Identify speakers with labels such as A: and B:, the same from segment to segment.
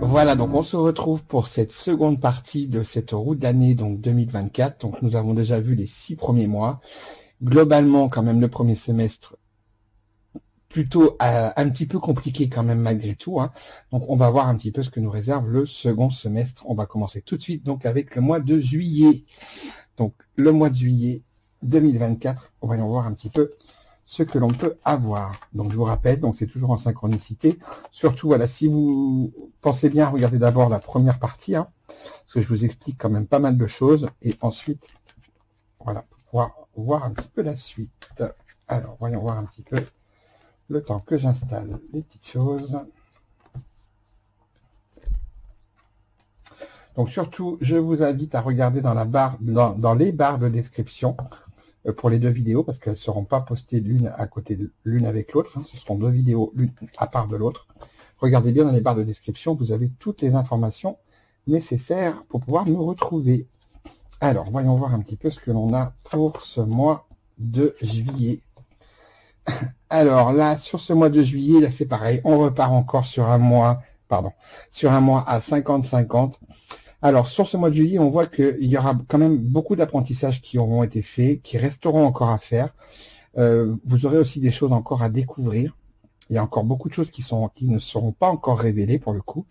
A: Voilà, donc on se retrouve pour cette seconde partie de cette roue de l'année, donc 2024. Donc nous avons déjà vu les 6 premiers mois. Globalement, quand même, le premier semestre, plutôt un petit peu compliqué quand même malgré tout, hein. Donc on va voir un petit peu ce que nous réserve le second semestre. On va commencer tout de suite donc avec le mois de juillet. Donc le mois de juillet 2024, on va y voir un petit peu ce que l'on peut avoir. Donc je vous rappelle, donc c'est toujours en synchronicité. Surtout, voilà, si vous pensez bien, regardez d'abord la première partie, hein, parce que je vous explique quand même pas mal de choses, et ensuite, voilà, pour pouvoir voir un petit peu la suite. Alors, voyons voir un petit peu le temps que j'installe les petites choses. Donc surtout, je vous invite à regarder dans la barre, dans les barres de description, pour les deux vidéos, parce qu'elles ne seront pas postées l'une à côté de l'une avec l'autre, hein. Ce seront deux vidéos, l'une à part de l'autre. Regardez bien dans les barres de description, vous avez toutes les informations nécessaires pour pouvoir nous retrouver. Alors, voyons voir un petit peu ce que l'on a pour ce mois de juillet. Alors là, sur ce mois de juillet, là c'est pareil, on repart encore sur un mois, sur un mois à 50-50. Alors, sur ce mois de juillet, on voit qu'il y aura quand même beaucoup d'apprentissages qui auront été faits, qui resteront encore à faire. Vous aurez aussi des choses encore à découvrir. Il y a encore beaucoup de choses qui ne seront pas encore révélées pour le coup.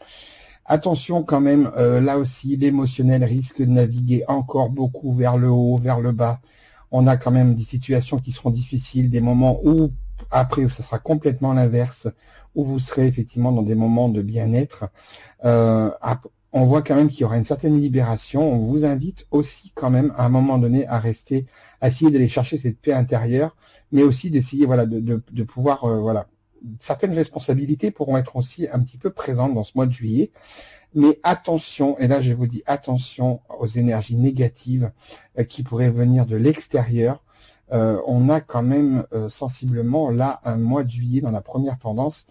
A: Attention quand même, là aussi, l'émotionnel risque de naviguer encore beaucoup vers le haut, vers le bas. On a quand même des situations qui seront difficiles, des moments où, après, ça sera complètement l'inverse, où vous serez effectivement dans des moments de bien-être. On voit quand même qu'il y aura une certaine libération. On vous invite aussi quand même à un moment donné à rester, à essayer d'aller chercher cette paix intérieure, mais aussi d'essayer, voilà, de pouvoir, voilà, certaines responsabilités pourront être aussi un petit peu présentes dans ce mois de juillet. Mais attention, et là je vous dis attention aux énergies négatives qui pourraient venir de l'extérieur. On a quand même sensiblement là un mois de juillet dans la première tendance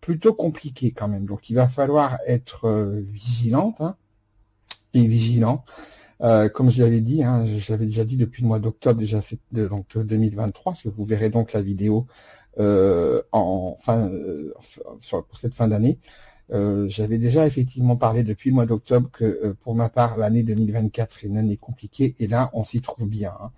A: plutôt compliqué quand même. Donc il va falloir être vigilante, hein, et vigilant. Comme je l'avais dit, hein, je l'avais déjà dit depuis le mois d'octobre, déjà donc 2023, parce que vous verrez donc la vidéo pour cette fin d'année. J'avais déjà effectivement parlé depuis le mois d'octobre que pour ma part, l'année 2024 serait une année compliquée, et là on s'y trouve bien, hein.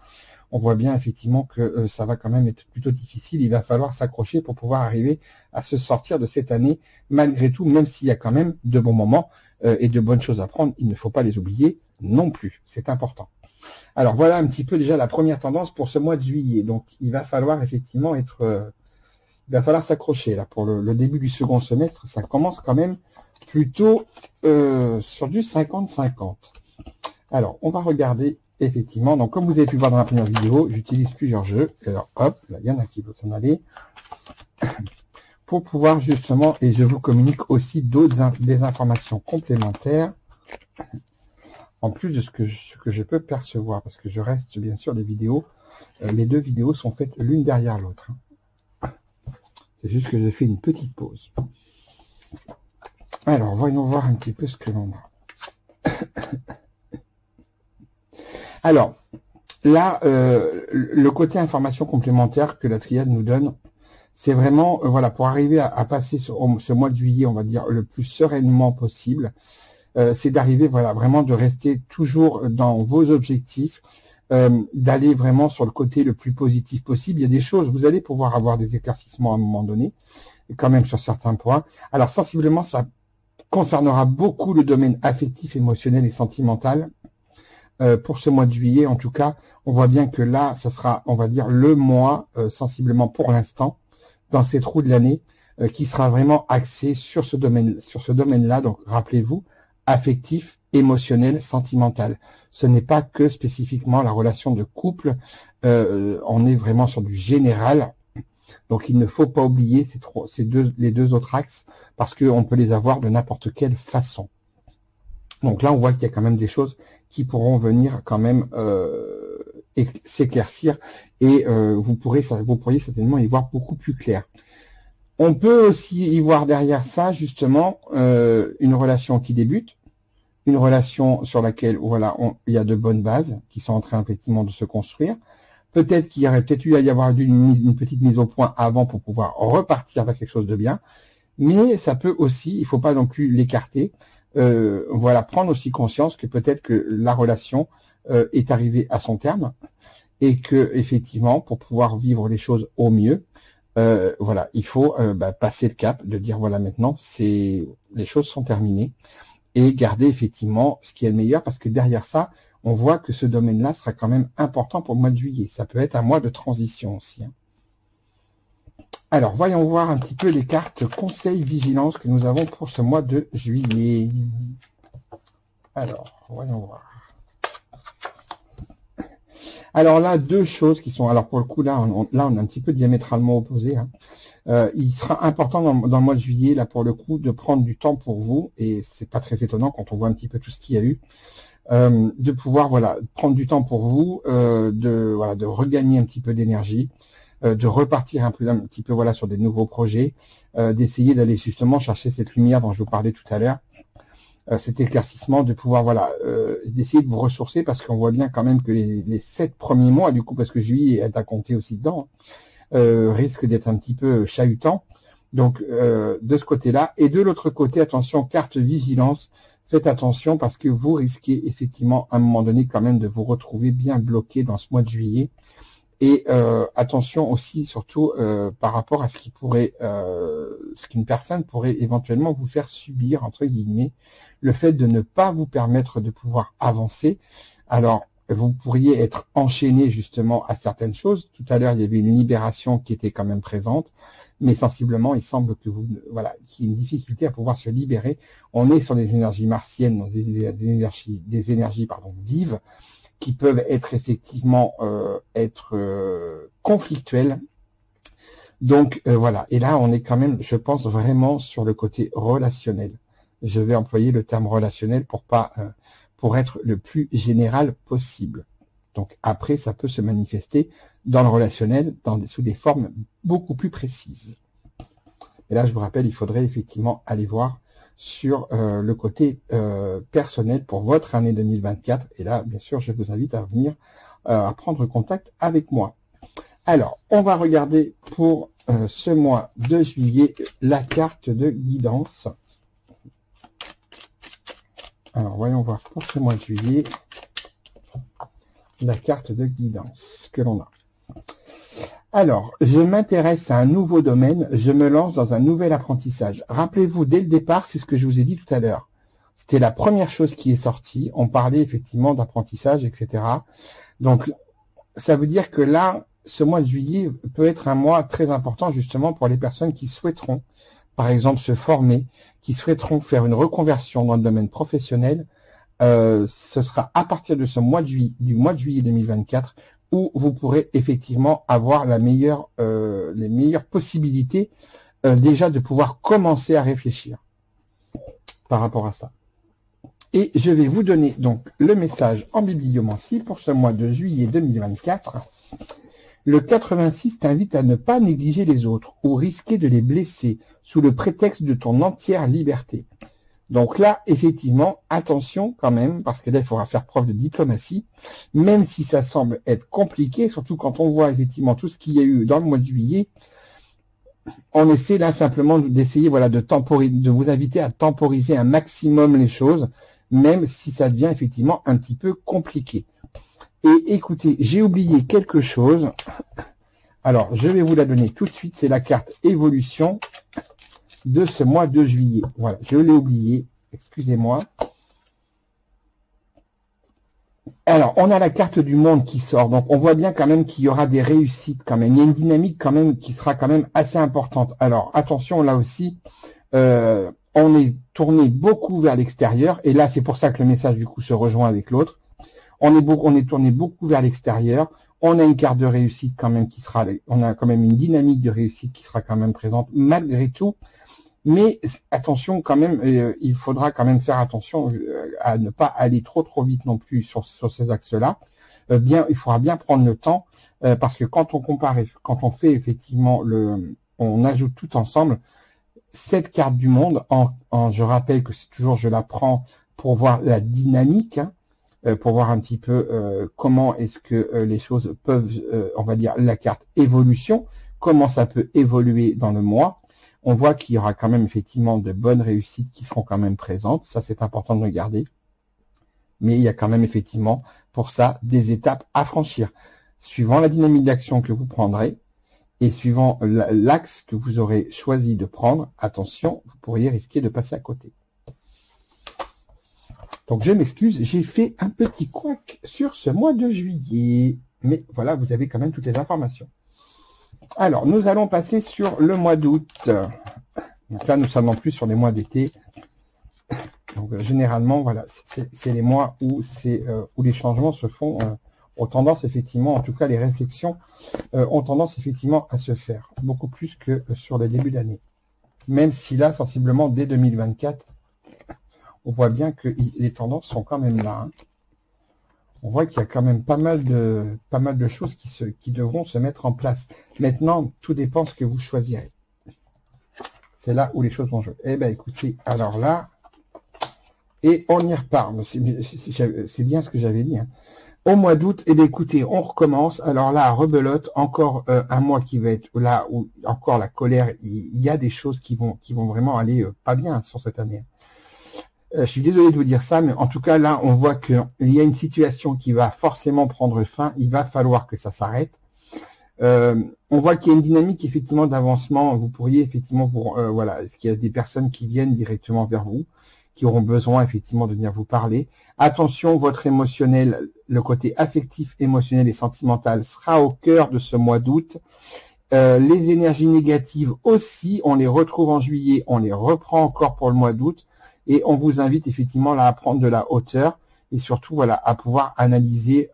A: On voit bien effectivement que ça va quand même être plutôt difficile. Il va falloir s'accrocher pour pouvoir arriver à se sortir de cette année malgré tout, même s'il y a quand même de bons moments et de bonnes choses à prendre. Il ne faut pas les oublier non plus, c'est important. Alors voilà un petit peu déjà la première tendance pour ce mois de juillet. Donc il va falloir effectivement il va falloir s'accrocher là pour le début du second semestre. Ça commence quand même plutôt sur du 50-50. Alors on va regarder. Effectivement, donc comme vous avez pu voir dans la première vidéo, j'utilise plusieurs jeux. Alors hop, là il y en a qui vont s'en aller. Pour pouvoir justement, et je vous communique aussi des informations complémentaires, en plus de ce que je peux percevoir, parce que je reste bien sûr les vidéos, les deux vidéos sont faites l'une derrière l'autre. C'est juste que j'ai fait une petite pause. Alors, voyons voir un petit peu ce que l'on a. Alors, là, le côté information complémentaire que la triade nous donne, c'est vraiment, voilà, pour arriver à passer ce mois de juillet, on va dire, le plus sereinement possible, c'est d'arriver, voilà, vraiment de rester toujours dans vos objectifs, d'aller vraiment sur le côté le plus positif possible. Il y a des choses, vous allez pouvoir avoir des éclaircissements à un moment donné, quand même sur certains points. Alors, sensiblement, ça concernera beaucoup le domaine affectif, émotionnel et sentimental. Pour ce mois de juillet, en tout cas, on voit bien que là, ça sera, on va dire, le mois, sensiblement pour l'instant, dans cette roue de l'année, qui sera vraiment axé sur ce domaine-là. Donc, rappelez-vous, affectif, émotionnel, sentimental. Ce n'est pas que spécifiquement la relation de couple. On est vraiment sur du général. Donc, il ne faut pas oublier les deux autres axes, parce qu'on peut les avoir de n'importe quelle façon. Donc là, on voit qu'il y a quand même des choses qui pourront venir quand même s'éclaircir, et vous pourriez certainement y voir beaucoup plus clair. On peut aussi y voir derrière ça, justement, une relation qui débute, une relation sur laquelle, voilà, il y a de bonnes bases qui sont en train effectivement de se construire. Peut-être qu'il y aurait peut-être eu à y avoir une petite mise au point avant pour pouvoir repartir vers quelque chose de bien. mais ça peut aussi, il faut pas non plus l'écarter, voilà, prendre aussi conscience que peut-être que la relation est arrivée à son terme et que effectivement, pour pouvoir vivre les choses au mieux, voilà, il faut passer le cap de dire voilà, maintenant les choses sont terminées et garder effectivement ce qui est le meilleur, parce que derrière ça, on voit que ce domaine-là sera quand même important pour le mois de juillet. Ça peut être un mois de transition aussi, hein. Alors, voyons voir un petit peu les cartes conseil vigilance que nous avons pour ce mois de juillet. Alors, voyons voir. Alors là, deux choses qui sont... Alors pour le coup, là, on est un petit peu diamétralement opposés, hein. Il sera important dans le mois de juillet, là, pour le coup, de prendre du temps pour vous, et c'est pas très étonnant quand on voit un petit peu tout ce qu'il y a eu, de pouvoir, voilà, prendre du temps pour vous, de regagner un petit peu d'énergie, de repartir un petit peu voilà sur des nouveaux projets, d'essayer d'aller justement chercher cette lumière dont je vous parlais tout à l'heure, cet éclaircissement, de pouvoir voilà d'essayer de vous ressourcer, parce qu'on voit bien quand même que les 7 premiers mois, du coup, parce que juillet est à compter aussi dedans, risque d'être un petit peu chahutant. Donc de ce côté-là, et de l'autre côté, attention, carte vigilance, faites attention parce que vous risquez effectivement à un moment donné quand même de vous retrouver bien bloqué dans ce mois de juillet. Et attention aussi, surtout par rapport à ce qui pourrait, ce qu'une personne pourrait éventuellement vous faire subir, entre guillemets, le fait de ne pas vous permettre de pouvoir avancer. Alors, vous pourriez être enchaîné justement à certaines choses. Tout à l'heure, il y avait une libération qui était quand même présente, mais sensiblement, il semble que vous, voilà, qu'il y ait une difficulté à pouvoir se libérer. On est sur des énergies martiennes, donc des énergies vives, qui peuvent être effectivement conflictuelles. Donc voilà, et là on est quand même, je pense, vraiment sur le côté relationnel. Je vais employer le terme relationnel pour être le plus général possible. Donc après, ça peut se manifester dans le relationnel sous des formes beaucoup plus précises. Et là, je vous rappelle, il faudrait effectivement aller voir sur le côté personnel pour votre année 2024. Et là, bien sûr, je vous invite à venir à prendre contact avec moi. Alors, on va regarder pour ce mois de juillet la carte de guidance. Alors, voyons voir pour ce mois de juillet la carte de guidance que l'on a. Alors, je m'intéresse à un nouveau domaine, je me lance dans un nouvel apprentissage. Rappelez-vous, dès le départ, c'est ce que je vous ai dit tout à l'heure. C'était la première chose qui est sortie. On parlait effectivement d'apprentissage, etc. Donc, ça veut dire que là, ce mois de juillet peut être un mois très important justement pour les personnes qui souhaiteront, par exemple, se former, qui souhaiteront faire une reconversion dans le domaine professionnel. Ce sera à partir de ce mois de juillet, du mois de juillet 2024, où vous pourrez effectivement avoir les meilleures possibilités déjà de pouvoir commencer à réfléchir par rapport à ça. Et je vais vous donner donc le message en bibliomancie pour ce mois de juillet 2024. Le 86 t'invite à ne pas négliger les autres ou risquer de les blesser sous le prétexte de ton entière liberté. Donc là, effectivement, attention quand même, parce que là, il faudra faire preuve de diplomatie, même si ça semble être compliqué, surtout quand on voit effectivement tout ce qu'il y a eu dans le mois de juillet. On essaie là simplement d'essayer voilà, de vous inviter à temporiser un maximum les choses, même si ça devient effectivement un petit peu compliqué. Et écoutez, j'ai oublié quelque chose. Alors, je vais vous la donner tout de suite. C'est la carte évolution de ce mois de juillet. Voilà, je l'ai oublié. Excusez-moi. Alors, on a la carte du monde qui sort. Donc, on voit bien quand même qu'il y aura des réussites quand même. Il y a une dynamique quand même qui sera quand même assez importante. Alors, attention, là aussi, on est tourné beaucoup vers l'extérieur. Et là, c'est pour ça que le message, du coup, se rejoint avec l'autre. On est tourné beaucoup vers l'extérieur. On a une carte de réussite quand même on a quand même une dynamique de réussite qui sera quand même présente malgré tout. Mais attention quand même, il faudra quand même faire attention à ne pas aller trop vite non plus sur ces axes-là. Il faudra bien prendre le temps parce que quand on compare, quand on fait effectivement on ajoute tout ensemble cette carte du monde. Je rappelle que c'est toujours, je la prends pour voir la dynamique. Pour voir un petit peu comment est-ce que les choses peuvent, on va dire, la carte évolution, comment ça peut évoluer dans le mois. On voit qu'il y aura quand même effectivement de bonnes réussites qui seront quand même présentes. Ça, c'est important de regarder. Mais il y a quand même effectivement pour ça des étapes à franchir. Suivant la dynamique d'action que vous prendrez et suivant l'axe que vous aurez choisi de prendre, attention, vous pourriez risquer de passer à côté. Donc je m'excuse, j'ai fait un petit couac sur ce mois de juillet. Mais voilà, vous avez quand même toutes les informations. Alors, nous allons passer sur le mois d'août. Donc là, nous sommes en plus sur les mois d'été. Donc généralement, voilà, c'est les mois où les changements se font, ont tendance effectivement, en tout cas les réflexions ont tendance effectivement à se faire, beaucoup plus que sur le début d'année. Même si là, sensiblement, dès 2024, on voit bien que les tendances sont quand même là. Hein. On voit qu'il y a quand même pas mal de choses qui devront se mettre en place. Maintenant, tout dépend ce que vous choisirez. C'est là où les choses vont jouer. Eh bien, écoutez, alors là, et on y repart. C'est bien ce que j'avais dit. Hein. Au mois d'août, eh bien, écoutez, on recommence. Alors là, à rebelote, encore un mois qui va être là où encore la colère. Il y a des choses qui vont vraiment aller pas bien sur cette année. Je suis désolé de vous dire ça, mais en tout cas, là, on voit qu'il y a une situation qui va forcément prendre fin. Il va falloir que ça s'arrête. On voit qu'il y a une dynamique, effectivement, d'avancement. Vous pourriez, effectivement, voilà, est-ce qu'il y a des personnes qui viennent directement vers vous, qui auront besoin, effectivement, de venir vous parler. Attention, votre émotionnel, le côté affectif, émotionnel et sentimental sera au cœur de ce mois d'août. Les énergies négatives aussi, on les retrouve en juillet, on les reprend encore pour le mois d'août. Et on vous invite effectivement là à prendre de la hauteur et surtout voilà à pouvoir analyser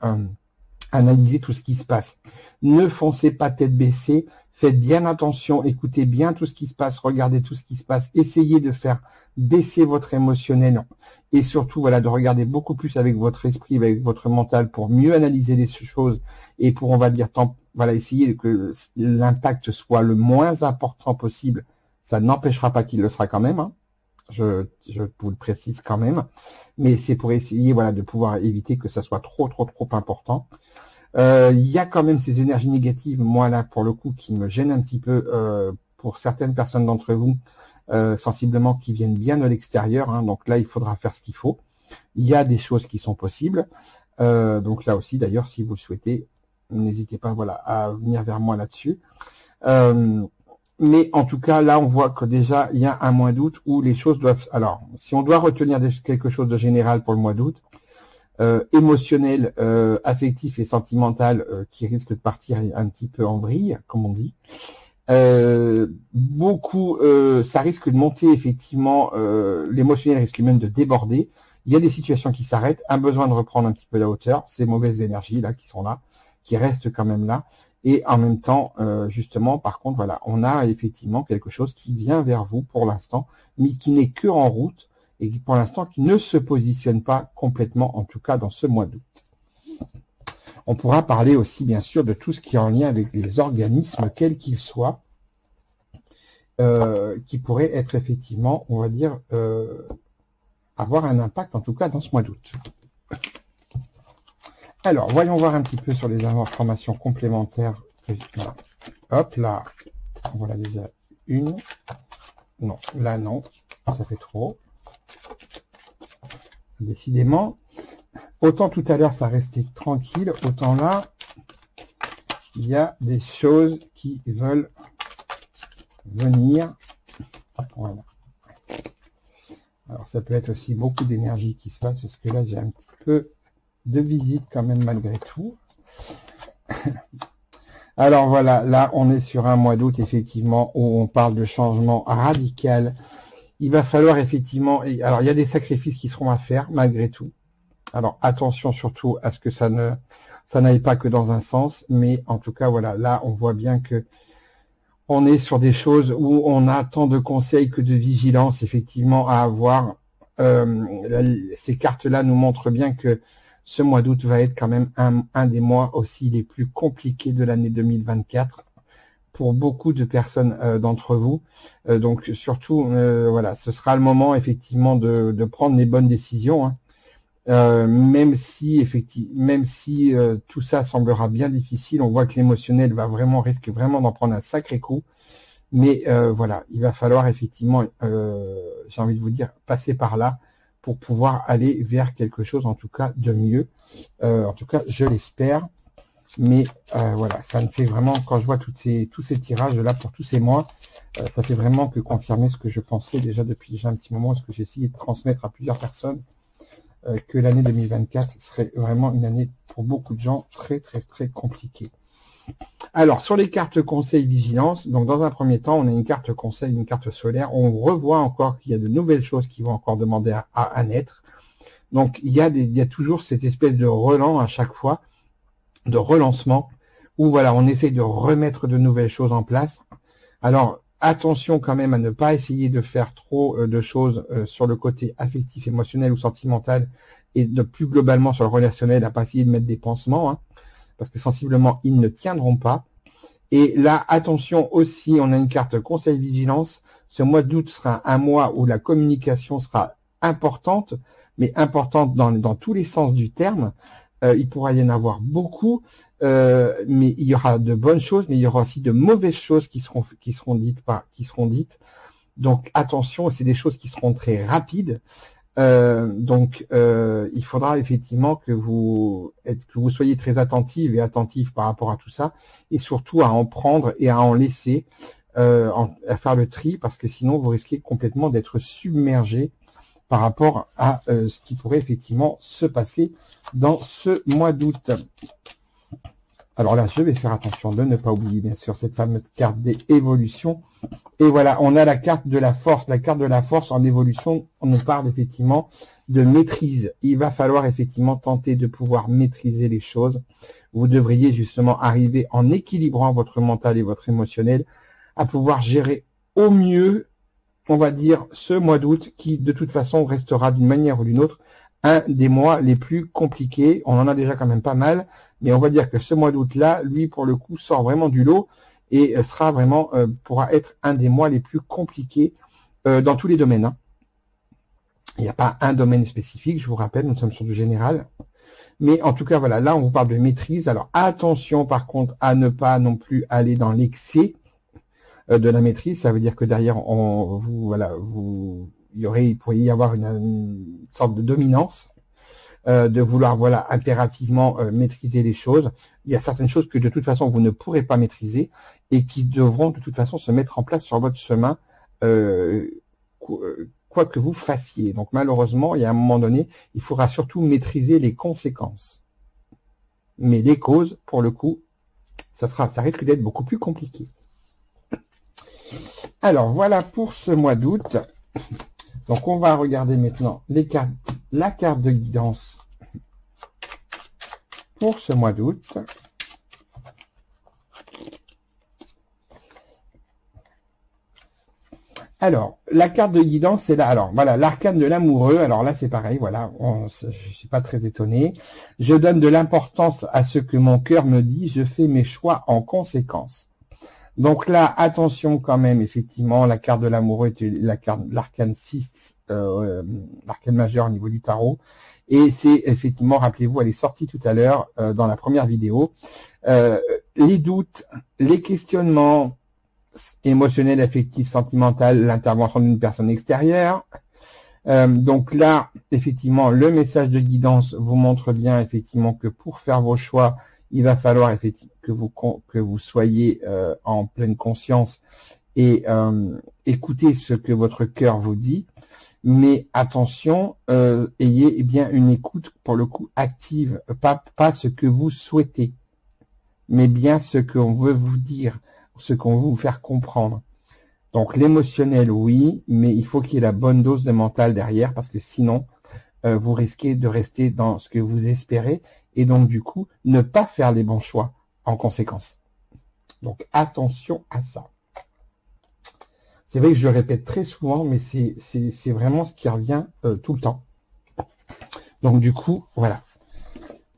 A: tout ce qui se passe. Ne foncez pas tête baissée, faites bien attention, écoutez bien tout ce qui se passe, regardez tout ce qui se passe, essayez de faire baisser votre émotionnel et surtout voilà de regarder beaucoup plus avec votre esprit, avec votre mental pour mieux analyser les choses et pour on va dire voilà essayer que l'impact soit le moins important possible. Ça n'empêchera pas qu'il le sera quand même. Hein. Je vous le précise quand même, mais c'est pour essayer voilà de pouvoir éviter que ça soit trop important. Il y a quand même ces énergies négatives, moi là pour le coup, qui me gênent un petit peu pour certaines personnes d'entre vous, sensiblement qui viennent bien de l'extérieur. Hein, donc là, il faudra faire ce qu'il faut. Il y a des choses qui sont possibles. Donc là aussi, d'ailleurs, si vous le souhaitez, n'hésitez pas voilà à venir vers moi là-dessus. Mais en tout cas, là, on voit que déjà, il y a un mois d'août où les choses doivent... Alors, si on doit retenir quelque chose de général pour le mois d'août, émotionnel, affectif et sentimental, qui risque de partir un petit peu en vrille, comme on dit. Ça risque de monter, effectivement, l'émotionnel risque même de déborder. Il y a des situations qui s'arrêtent, un besoin de reprendre un petit peu la hauteur, ces mauvaises énergies là qui sont là, qui restent quand même là. Et en même temps, justement, par contre, voilà, on a effectivement quelque chose qui vient vers vous pour l'instant, mais qui n'est que en route et qui, pour l'instant, qui ne se positionne pas complètement, en tout cas dans ce mois d'août. On pourra parler aussi, bien sûr, de tout ce qui est en lien avec les organismes, quels qu'ils soient, qui pourraient être effectivement, on va dire, avoir un impact, en tout cas, dans ce mois d'août. Alors, voyons voir un petit peu sur les informations complémentaires. Voilà. Hop, là, voilà déjà une. Non, là, non. Ça fait trop. Décidément. Autant tout à l'heure, ça restait tranquille. Autant là, il y a des choses qui veulent venir. Voilà. Alors, ça peut être aussi beaucoup d'énergie qui se passe, parce que là, j'ai un petit peu de visite quand même malgré tout. Alors voilà, là on est sur un mois d'août effectivement où on parle de changement radical. Il va falloir effectivement, alors il y a des sacrifices qui seront à faire malgré tout. Alors attention surtout à ce que ça n'aille pas que dans un sens, mais en tout cas voilà, là on voit bien que on est sur des choses où on a tant de conseils que de vigilance effectivement à avoir. Ces cartes-là nous montrent bien que ce mois d'août va être quand même un des mois aussi les plus compliqués de l'année 2024 pour beaucoup de personnes d'entre vous. Donc surtout, voilà, ce sera le moment effectivement de prendre les bonnes décisions. Hein. Même si tout ça semblera bien difficile, on voit que l'émotionnel risque vraiment d'en prendre un sacré coup. Mais voilà, il va falloir effectivement, j'ai envie de vous dire, passer par là pour pouvoir aller vers quelque chose, en tout cas, de mieux. En tout cas, je l'espère. Mais voilà, ça me fait vraiment, quand je vois tous ces tirages-là pour tous ces mois, ça fait vraiment que confirmer ce que je pensais déjà depuis un petit moment, ce que j'ai essayé de transmettre à plusieurs personnes, que l'année 2024 serait vraiment une année pour beaucoup de gens très très très compliquée. Alors, sur les cartes conseil vigilance, donc dans un premier temps, on a une carte conseil, une carte solaire. On revoit encore qu'il y a de nouvelles choses qui vont encore demander à naître. Donc, il y a toujours cette espèce de relan à chaque fois, de relancement, où voilà, on essaye de remettre de nouvelles choses en place. Alors, attention quand même à ne pas essayer de faire trop de choses sur le côté affectif, émotionnel ou sentimental, et de plus globalement sur le relationnel, à pas essayer de mettre des pansements, hein, parce que sensiblement, ils ne tiendront pas. Et là, attention aussi, on a une carte conseil vigilance. Ce mois d'août sera un mois où la communication sera importante, mais importante dans tous les sens du terme. Il pourra y en avoir beaucoup, mais il y aura de bonnes choses, mais il y aura aussi de mauvaises choses qui seront dites. Donc attention, c'est des choses qui seront très rapides. Donc il faudra effectivement que vous soyez très attentifs par rapport à tout ça, et surtout à en prendre et à en laisser, à faire le tri, parce que sinon vous risquez complètement d'être submergé par rapport à ce qui pourrait effectivement se passer dans ce mois d'août. Alors là, je vais faire attention de ne pas oublier, bien sûr, cette fameuse carte des évolutions. Et voilà, on a la carte de la force. La carte de la force en évolution, on nous parle effectivement de maîtrise. Il va falloir effectivement tenter de pouvoir maîtriser les choses. Vous devriez justement arriver, en équilibrant votre mental et votre émotionnel, à pouvoir gérer au mieux, on va dire, ce mois d'août qui, de toute façon, restera d'une manière ou d'une autre un des mois les plus compliqués. On en a déjà quand même pas mal, mais on va dire que ce mois d'août-là, lui, pour le coup, sort vraiment du lot et sera vraiment, pourra être un des mois les plus compliqués dans tous les domaines, hein. Il n'y a pas un domaine spécifique, je vous rappelle, nous sommes sur du général. Mais en tout cas, voilà, là, on vous parle de maîtrise. Alors, attention, par contre, à ne pas non plus aller dans l'excès de la maîtrise. Ça veut dire que derrière, il pourrait y avoir une sorte de dominance, de vouloir, voilà, impérativement maîtriser les choses. Il y a certaines choses que de toute façon vous ne pourrez pas maîtriser et qui devront de toute façon se mettre en place sur votre chemin, quoi que vous fassiez. Donc malheureusement, il y a un moment donné, il faudra surtout maîtriser les conséquences. Mais les causes, pour le coup, ça risque d'être beaucoup plus compliqué. Alors voilà pour ce mois d'août. Donc on va regarder maintenant la carte de guidance pour ce mois d'août. Alors, la carte de guidance, c'est là. Alors, voilà, l'arcane de l'amoureux. Alors là, c'est pareil, voilà, je suis pas très étonné. Je donne de l'importance à ce que mon cœur me dit, je fais mes choix en conséquence. Donc là, attention quand même, effectivement, la carte de l'amoureux est l'arcane 6, l'arcane majeur au niveau du tarot. Et c'est effectivement, rappelez-vous, elle est sortie tout à l'heure dans la première vidéo. Les doutes, les questionnements émotionnels, affectifs, sentimentaux, l'intervention d'une personne extérieure. Donc là, effectivement, le message de guidance vous montre bien effectivement que pour faire vos choix, il va falloir effectivement que vous soyez en pleine conscience et écoutez ce que votre cœur vous dit. Mais attention, ayez bien une écoute pour le coup active, pas ce que vous souhaitez, mais bien ce qu'on veut vous dire, ce qu'on veut vous faire comprendre. Donc l'émotionnel, oui, mais il faut qu'il y ait la bonne dose de mental derrière, parce que sinon, vous risquez de rester dans ce que vous espérez, et donc du coup, ne pas faire les bons choix en conséquence. Donc attention à ça. C'est vrai que je le répète très souvent, mais c'est vraiment ce qui revient tout le temps. Donc du coup, voilà.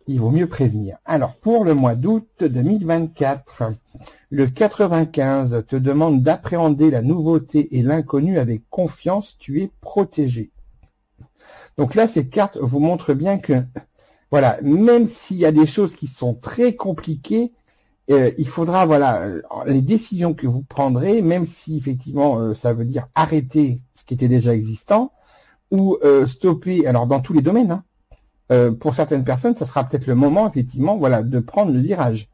A: Il vaut mieux prévenir. Alors, pour le mois d'août 2024, le 95 te demande d'appréhender la nouveauté et l'inconnu avec confiance, tu es protégé. Donc là, cette carte vous montre bien que, voilà, même s'il y a des choses qui sont très compliquées, il faudra, voilà, les décisions que vous prendrez, même si effectivement ça veut dire arrêter ce qui était déjà existant ou stopper, alors dans tous les domaines, hein, pour certaines personnes, ça sera peut-être le moment effectivement, voilà, de prendre le virage,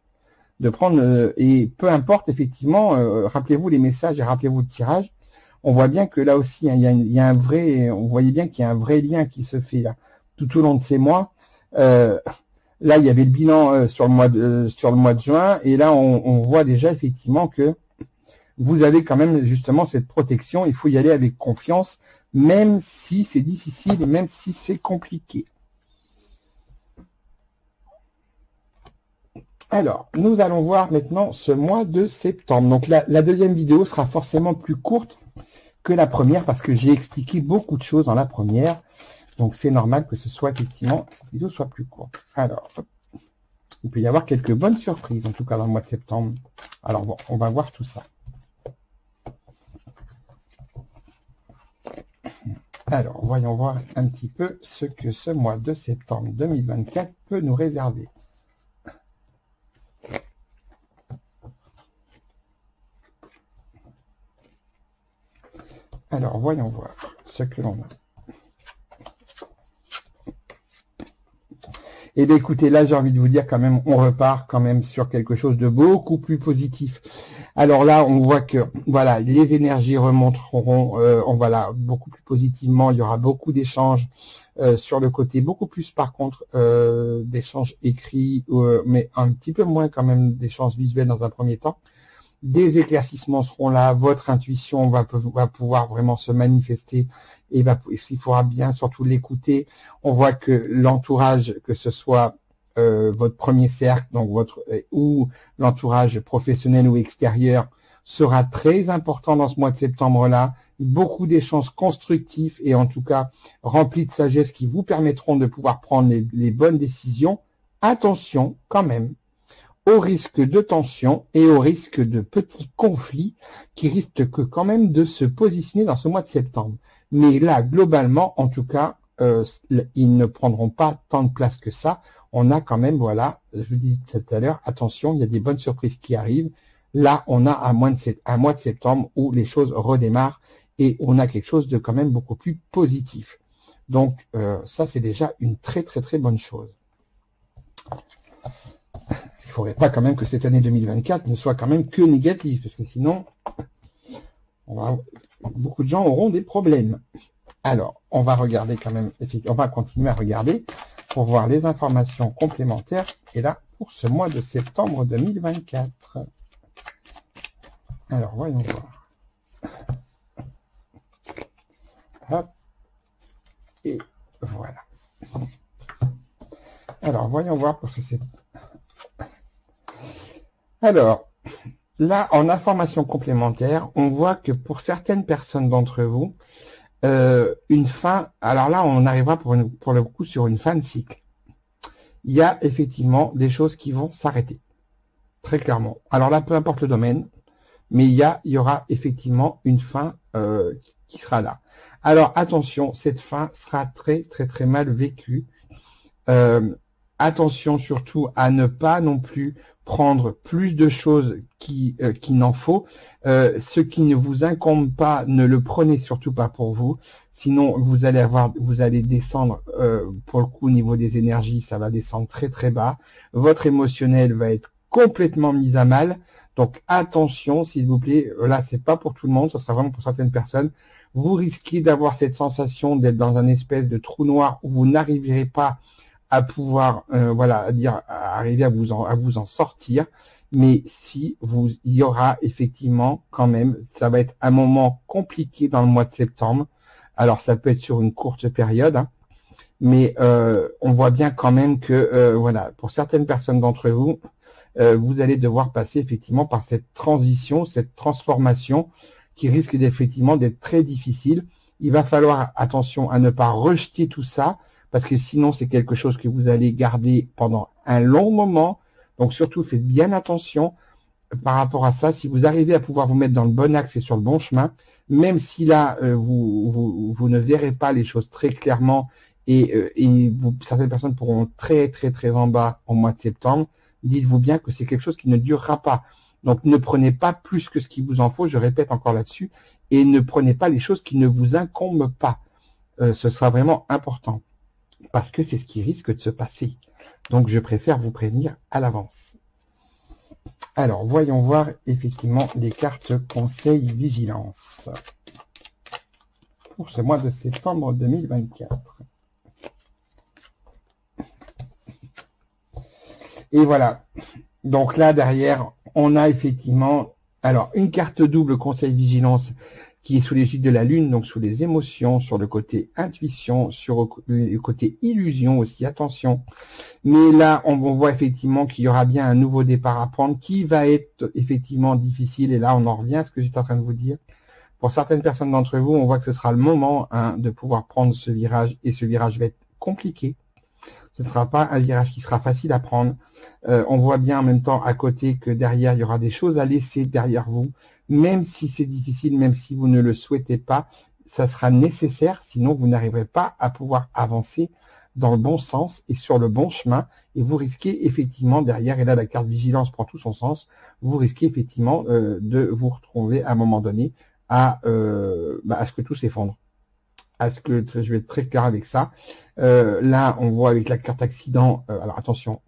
A: de prendre et peu importe effectivement, rappelez-vous les messages et rappelez-vous le tirage. On voit bien que là aussi, hein, il y a un vrai, on voyait bien qu'il y a un vrai lien qui se fait là, tout au long de ces mois. Là, il y avait le bilan sur le mois de juin, et là, on voit déjà effectivement que vous avez quand même justement cette protection. Il faut y aller avec confiance, même si c'est difficile et même si c'est compliqué. Alors, nous allons voir maintenant ce mois de septembre. Donc, la deuxième vidéo sera forcément plus courte que la première parce que j'ai expliqué beaucoup de choses dans la première. Donc, c'est normal que ce soit effectivement, cette vidéo soit plus courte. Alors, il peut y avoir quelques bonnes surprises, en tout cas dans le mois de septembre. Alors, bon, on va voir tout ça. Alors, voyons voir un petit peu ce que ce mois de septembre 2024 peut nous réserver. Alors, voyons voir ce que l'on a. Eh bien, écoutez, là, j'ai envie de vous dire quand même, on repart quand même sur quelque chose de beaucoup plus positif. Alors là, on voit que, voilà, les énergies remonteront, voilà, beaucoup plus positivement. Il y aura beaucoup d'échanges sur le côté, beaucoup plus, par contre, d'échanges écrits, mais un petit peu moins quand même d'échanges visuels dans un premier temps. Des éclaircissements seront là, votre intuition va pouvoir vraiment se manifester et il faudra bien surtout l'écouter. On voit que l'entourage, que ce soit votre premier cercle, donc ou l'entourage professionnel ou extérieur, sera très important dans ce mois de septembre-là. Beaucoup d'échanges constructifs et en tout cas remplis de sagesse qui vous permettront de pouvoir prendre les bonnes décisions. Attention quand même au risque de tension et au risque de petits conflits qui risquent quand même de se positionner dans ce mois de septembre. Mais là, globalement, en tout cas, ils ne prendront pas tant de place que ça. On a quand même, voilà, je vous dis tout à l'heure, attention, il y a des bonnes surprises qui arrivent. Là, on a un mois de septembre où les choses redémarrent et on a quelque chose de quand même beaucoup plus positif. Donc, ça, c'est déjà une très, très, très bonne chose. Il ne faudrait pas quand même que cette année 2024 ne soit quand même que négative, parce que sinon, beaucoup de gens auront des problèmes. Alors, on va regarder quand même, on va continuer à regarder pour voir les informations complémentaires. Et là, pour ce mois de septembre 2024. Alors, voyons voir. Hop. Et voilà. Alors, voyons voir pour ce septembre. Alors, là, en information complémentaire, on voit que pour certaines personnes d'entre vous, une fin, alors là, on arrivera pour le coup sur une fin de cycle. Il y a effectivement des choses qui vont s'arrêter, très clairement. Alors là, peu importe le domaine, mais il y aura effectivement une fin qui sera là. Alors attention, cette fin sera très, très, très mal vécue. Attention surtout à ne pas non plus prendre plus de choses qu'il n'en faut. Ce qui ne vous incombe pas, ne le prenez surtout pas pour vous. Sinon, vous allez descendre, pour le coup, au niveau des énergies, ça va descendre très très bas. Votre émotionnel va être complètement mis à mal. Donc attention, s'il vous plaît. Là, c'est pas pour tout le monde, ce sera vraiment pour certaines personnes. Vous risquez d'avoir cette sensation d'être dans un espèce de trou noir où vous n'arriverez pas à pouvoir, arriver à vous en sortir. Mais si il y aura effectivement quand même, ça va être un moment compliqué dans le mois de septembre. Alors ça peut être sur une courte période, hein, mais on voit bien quand même que pour certaines personnes d'entre vous, vous allez devoir passer effectivement par cette transition, cette transformation qui risque effectivement d'être très difficile. Il va falloir attention à ne pas rejeter tout ça, parce que sinon c'est quelque chose que vous allez garder pendant un long moment. Donc surtout faites bien attention par rapport à ça. Si vous arrivez à pouvoir vous mettre dans le bon axe et sur le bon chemin, même si là vous ne verrez pas les choses très clairement et certaines personnes pourront très très très en bas au mois de septembre, dites-vous bien que c'est quelque chose qui ne durera pas. Donc, ne prenez pas plus que ce qu'il vous en faut, je répète encore là-dessus, et ne prenez pas les choses qui ne vous incombent pas. Ce sera vraiment important, parce que c'est ce qui risque de se passer. Donc, je préfère vous prévenir à l'avance. Alors, voyons voir effectivement les cartes conseil vigilance pour ce mois de septembre 2024. Et voilà. Donc là, derrière, on a effectivement, alors, une carte double conseil vigilance qui est sous l'égide de la Lune, donc sous les émotions, sur le côté intuition, sur le côté illusion aussi, attention. Mais là, on voit effectivement qu'il y aura bien un nouveau départ à prendre qui va être effectivement difficile. Et là, on en revient à ce que j'étais en train de vous dire. Pour certaines personnes d'entre vous, on voit que ce sera le moment de pouvoir prendre ce virage. Et ce virage va être compliqué. Ce ne sera pas un virage qui sera facile à prendre. On voit bien en même temps à côté que derrière, il y aura des choses à laisser derrière vous. Même si c'est difficile, même si vous ne le souhaitez pas, ça sera nécessaire. Sinon, vous n'arriverez pas à pouvoir avancer dans le bon sens et sur le bon chemin. Et vous risquez effectivement derrière, et là la carte vigilance prend tout son sens, vous risquez effectivement de vous retrouver à un moment donné à ce que tout s'effondre. À ce que je vais être très clair avec ça. Là, on voit avec la carte accident, alors attention,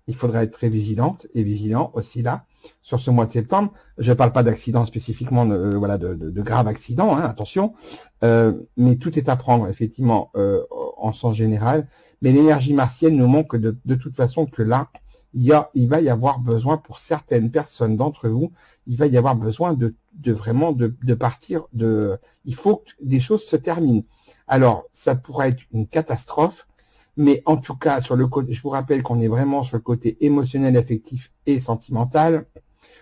A: il faudra être très vigilante et vigilant aussi là, sur ce mois de septembre. Je ne parle pas d'accident spécifiquement, de grave accident, hein, attention, mais tout est à prendre effectivement en sens général. Mais l'énergie martienne nous montre que de toute façon que là, il va y avoir besoin pour certaines personnes d'entre vous, il va y avoir besoin de partir il faut que des choses se terminent. Alors, ça pourrait être une catastrophe, mais en tout cas, sur le côté, je vous rappelle qu'on est vraiment sur le côté émotionnel, affectif et sentimental.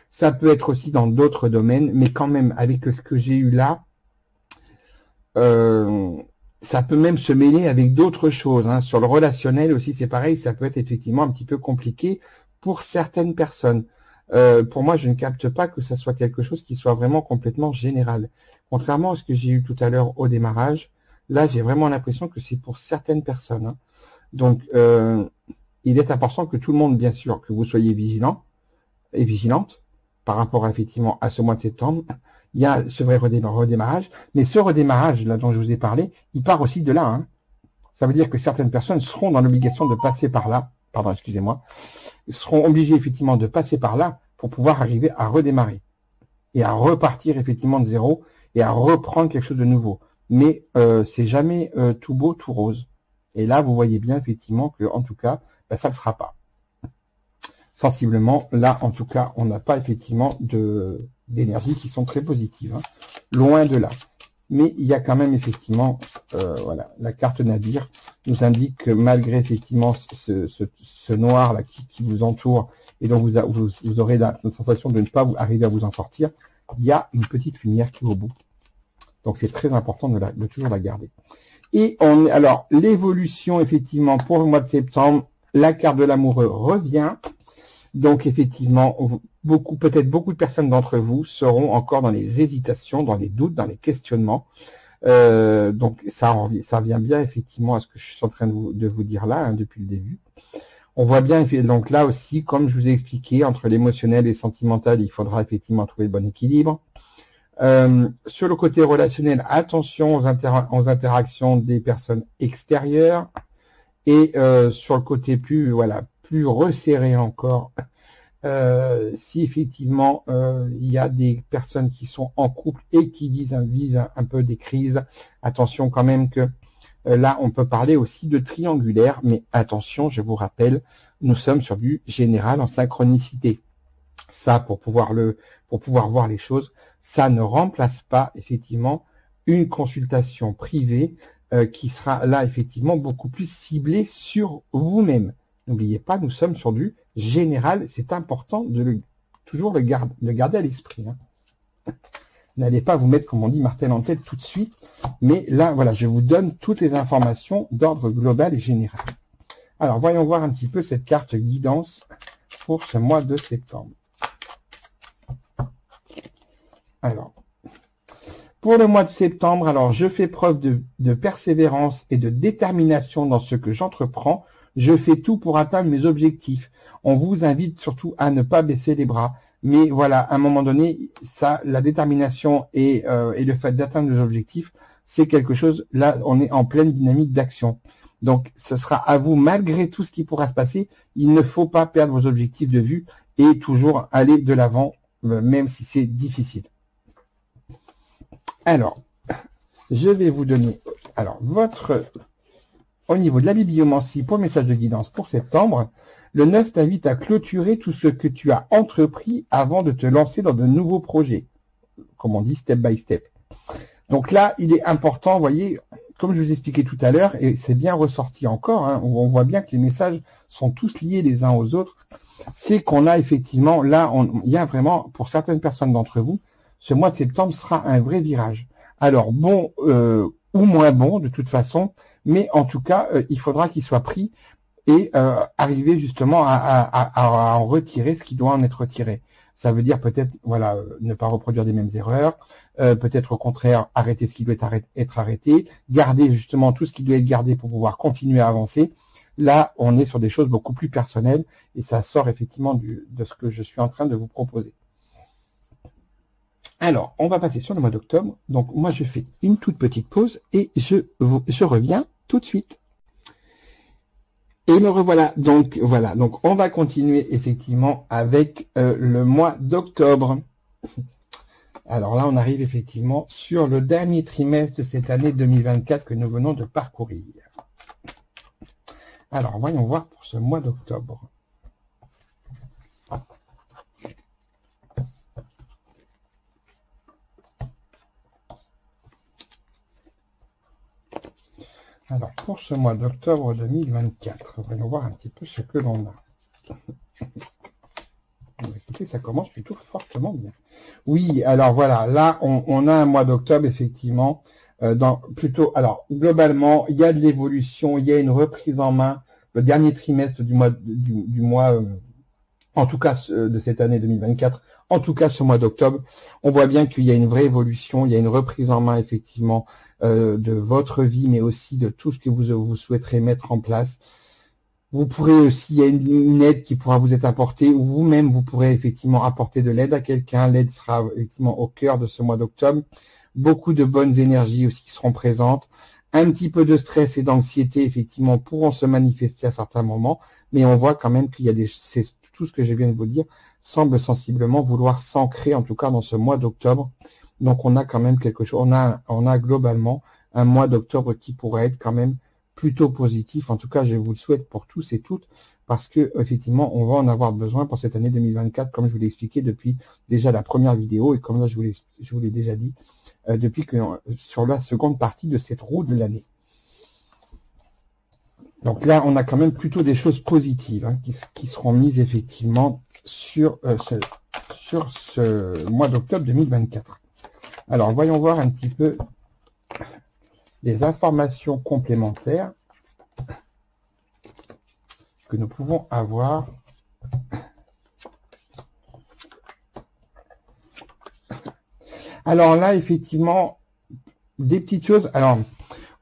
A: Ça peut être aussi dans d'autres domaines, mais quand même, avec ce que j'ai eu là, ça peut même se mêler avec d'autres choses. Hein. Sur le relationnel aussi, c'est pareil, ça peut être effectivement un petit peu compliqué pour certaines personnes. Pour moi, je ne capte pas que ça soit quelque chose qui soit vraiment complètement général. Contrairement à ce que j'ai eu tout à l'heure au démarrage, là, j'ai vraiment l'impression que c'est pour certaines personnes. Hein. Donc, il est important que tout le monde, bien sûr, que vous soyez vigilant et vigilante par rapport effectivement à ce mois de septembre. Il y a ce vrai redémarrage, mais ce redémarrage là dont je vous ai parlé, il part aussi de là. Hein. Ça veut dire que certaines personnes seront dans l'obligation de passer par là, seront obligées effectivement de passer par là pour pouvoir arriver à redémarrer et à repartir effectivement de zéro et à reprendre quelque chose de nouveau. Mais c'est jamais tout beau, tout rose. Et là, vous voyez bien effectivement que, en tout cas, ça ne sera pas. Sensiblement, là, en tout cas, on n'a pas effectivement d'énergie qui sont très positives. Hein. Loin de là. Mais il y a quand même effectivement, la carte Nadir nous indique que malgré effectivement ce noir là qui vous entoure et dont vous aurez la sensation de ne pas arriver à vous en sortir, il y a une petite lumière qui est au bout. Donc c'est très important de toujours la garder. Et alors l'évolution effectivement pour le mois de septembre, la carte de l'amoureux revient. Donc effectivement, peut-être beaucoup de personnes d'entre vous seront encore dans les hésitations, dans les doutes, dans les questionnements. Donc ça vient bien effectivement à ce que je suis en train de vous dire là, hein, depuis le début. On voit bien, donc là aussi, comme je vous ai expliqué, entre l'émotionnel et le sentimental, il faudra effectivement trouver le bon équilibre. Sur le côté relationnel, attention aux interactions des personnes extérieures. Et sur le côté plus resserré encore, si effectivement il y a des personnes qui sont en couple et qui visent un peu des crises, attention quand même que là on peut parler aussi de triangulaire, mais attention, je vous rappelle, nous sommes sur du général en synchronicité. Ça, pour pouvoir voir les choses, ça ne remplace pas effectivement une consultation privée qui sera là effectivement beaucoup plus ciblée sur vous-même. N'oubliez pas, nous sommes sur du général, c'est important de toujours le garder à l'esprit. Hein. N'allez pas vous mettre, comme on dit, martel en tête tout de suite, mais là, voilà, je vous donne toutes les informations d'ordre global et général. Alors, voyons voir un petit peu cette carte guidance pour ce mois de septembre. Alors, pour le mois de septembre, alors je fais preuve de persévérance et de détermination dans ce que j'entreprends. je fais tout pour atteindre mes objectifs. On vous invite surtout à ne pas baisser les bras. Mais voilà, à un moment donné, ça, la détermination et le fait d'atteindre nos objectifs, c'est quelque chose, là, on est en pleine dynamique d'action. Donc, ce sera à vous, malgré tout ce qui pourra se passer, il ne faut pas perdre vos objectifs de vue et toujours aller de l'avant, même si c'est difficile. Alors, je vais vous donner, alors, au niveau de la bibliomancie pour le message de guidance pour septembre, le 9 t'invite à clôturer tout ce que tu as entrepris avant de te lancer dans de nouveaux projets. Comme on dit, step by step. Donc là, il est important, vous voyez, comme je vous expliquais tout à l'heure, et c'est bien ressorti encore, hein, on voit bien que les messages sont tous liés les uns aux autres, c'est qu'on a effectivement, là, il y a vraiment, pour certaines personnes d'entre vous, ce mois de septembre sera un vrai virage. Alors, bon ou moins bon, de toute façon, mais en tout cas, il faudra qu'il soit pris et arriver justement à en retirer ce qui doit en être retiré. Ça veut dire peut-être, voilà, ne pas reproduire des mêmes erreurs, peut-être au contraire arrêter ce qui doit être arrêté, garder justement tout ce qui doit être gardé pour pouvoir continuer à avancer. Là, on est sur des choses beaucoup plus personnelles et ça sort effectivement de ce que je suis en train de vous proposer. Alors, on va passer sur le mois d'octobre. Donc, moi, je fais une toute petite pause et je reviens tout de suite. Et me revoilà. Donc, voilà. Donc, on va continuer effectivement avec le mois d'octobre. Alors là, on arrive effectivement sur le dernier trimestre de cette année 2024 que nous venons de parcourir. Alors, voyons voir pour ce mois d'octobre. Alors, pour ce mois d'octobre 2024, voyons voir un petit peu ce que l'on a. Écoutez, ça commence plutôt fortement bien. Oui, alors voilà, là, on a un mois d'octobre, effectivement, alors, globalement, il y a de l'évolution, il y a une reprise en main, le dernier trimestre du mois, en tout cas, de cette année 2024, en tout cas, ce mois d'octobre, on voit bien qu'il y a une vraie évolution, il y a une reprise en main, effectivement, de votre vie, mais aussi de tout ce que vous souhaiterez mettre en place. Vous pourrez aussi, il y a une aide qui pourra vous être apportée, ou vous-même, vous pourrez effectivement apporter de l'aide à quelqu'un. L'aide sera effectivement au cœur de ce mois d'octobre. Beaucoup de bonnes énergies aussi seront présentes. Un petit peu de stress et d'anxiété, effectivement, pourront se manifester à certains moments, mais on voit quand même qu'il y a tout ce que je viens de vous dire semble sensiblement vouloir s'ancrer, en tout cas dans ce mois d'octobre. Donc on a quand même quelque chose, on a globalement un mois d'octobre qui pourrait être quand même plutôt positif. En tout cas, je vous le souhaite pour tous et toutes, parce que effectivement, on va en avoir besoin pour cette année 2024, comme je vous l'ai expliqué depuis déjà la première vidéo, et comme là je vous l'ai déjà dit, depuis que sur la seconde partie de cette roue de l'année. Donc là, on a quand même plutôt des choses positives hein, qui seront mises effectivement sur ce mois d'octobre 2024. Alors, voyons voir un petit peu les informations complémentaires que nous pouvons avoir. Alors là, effectivement, des petites choses. Alors,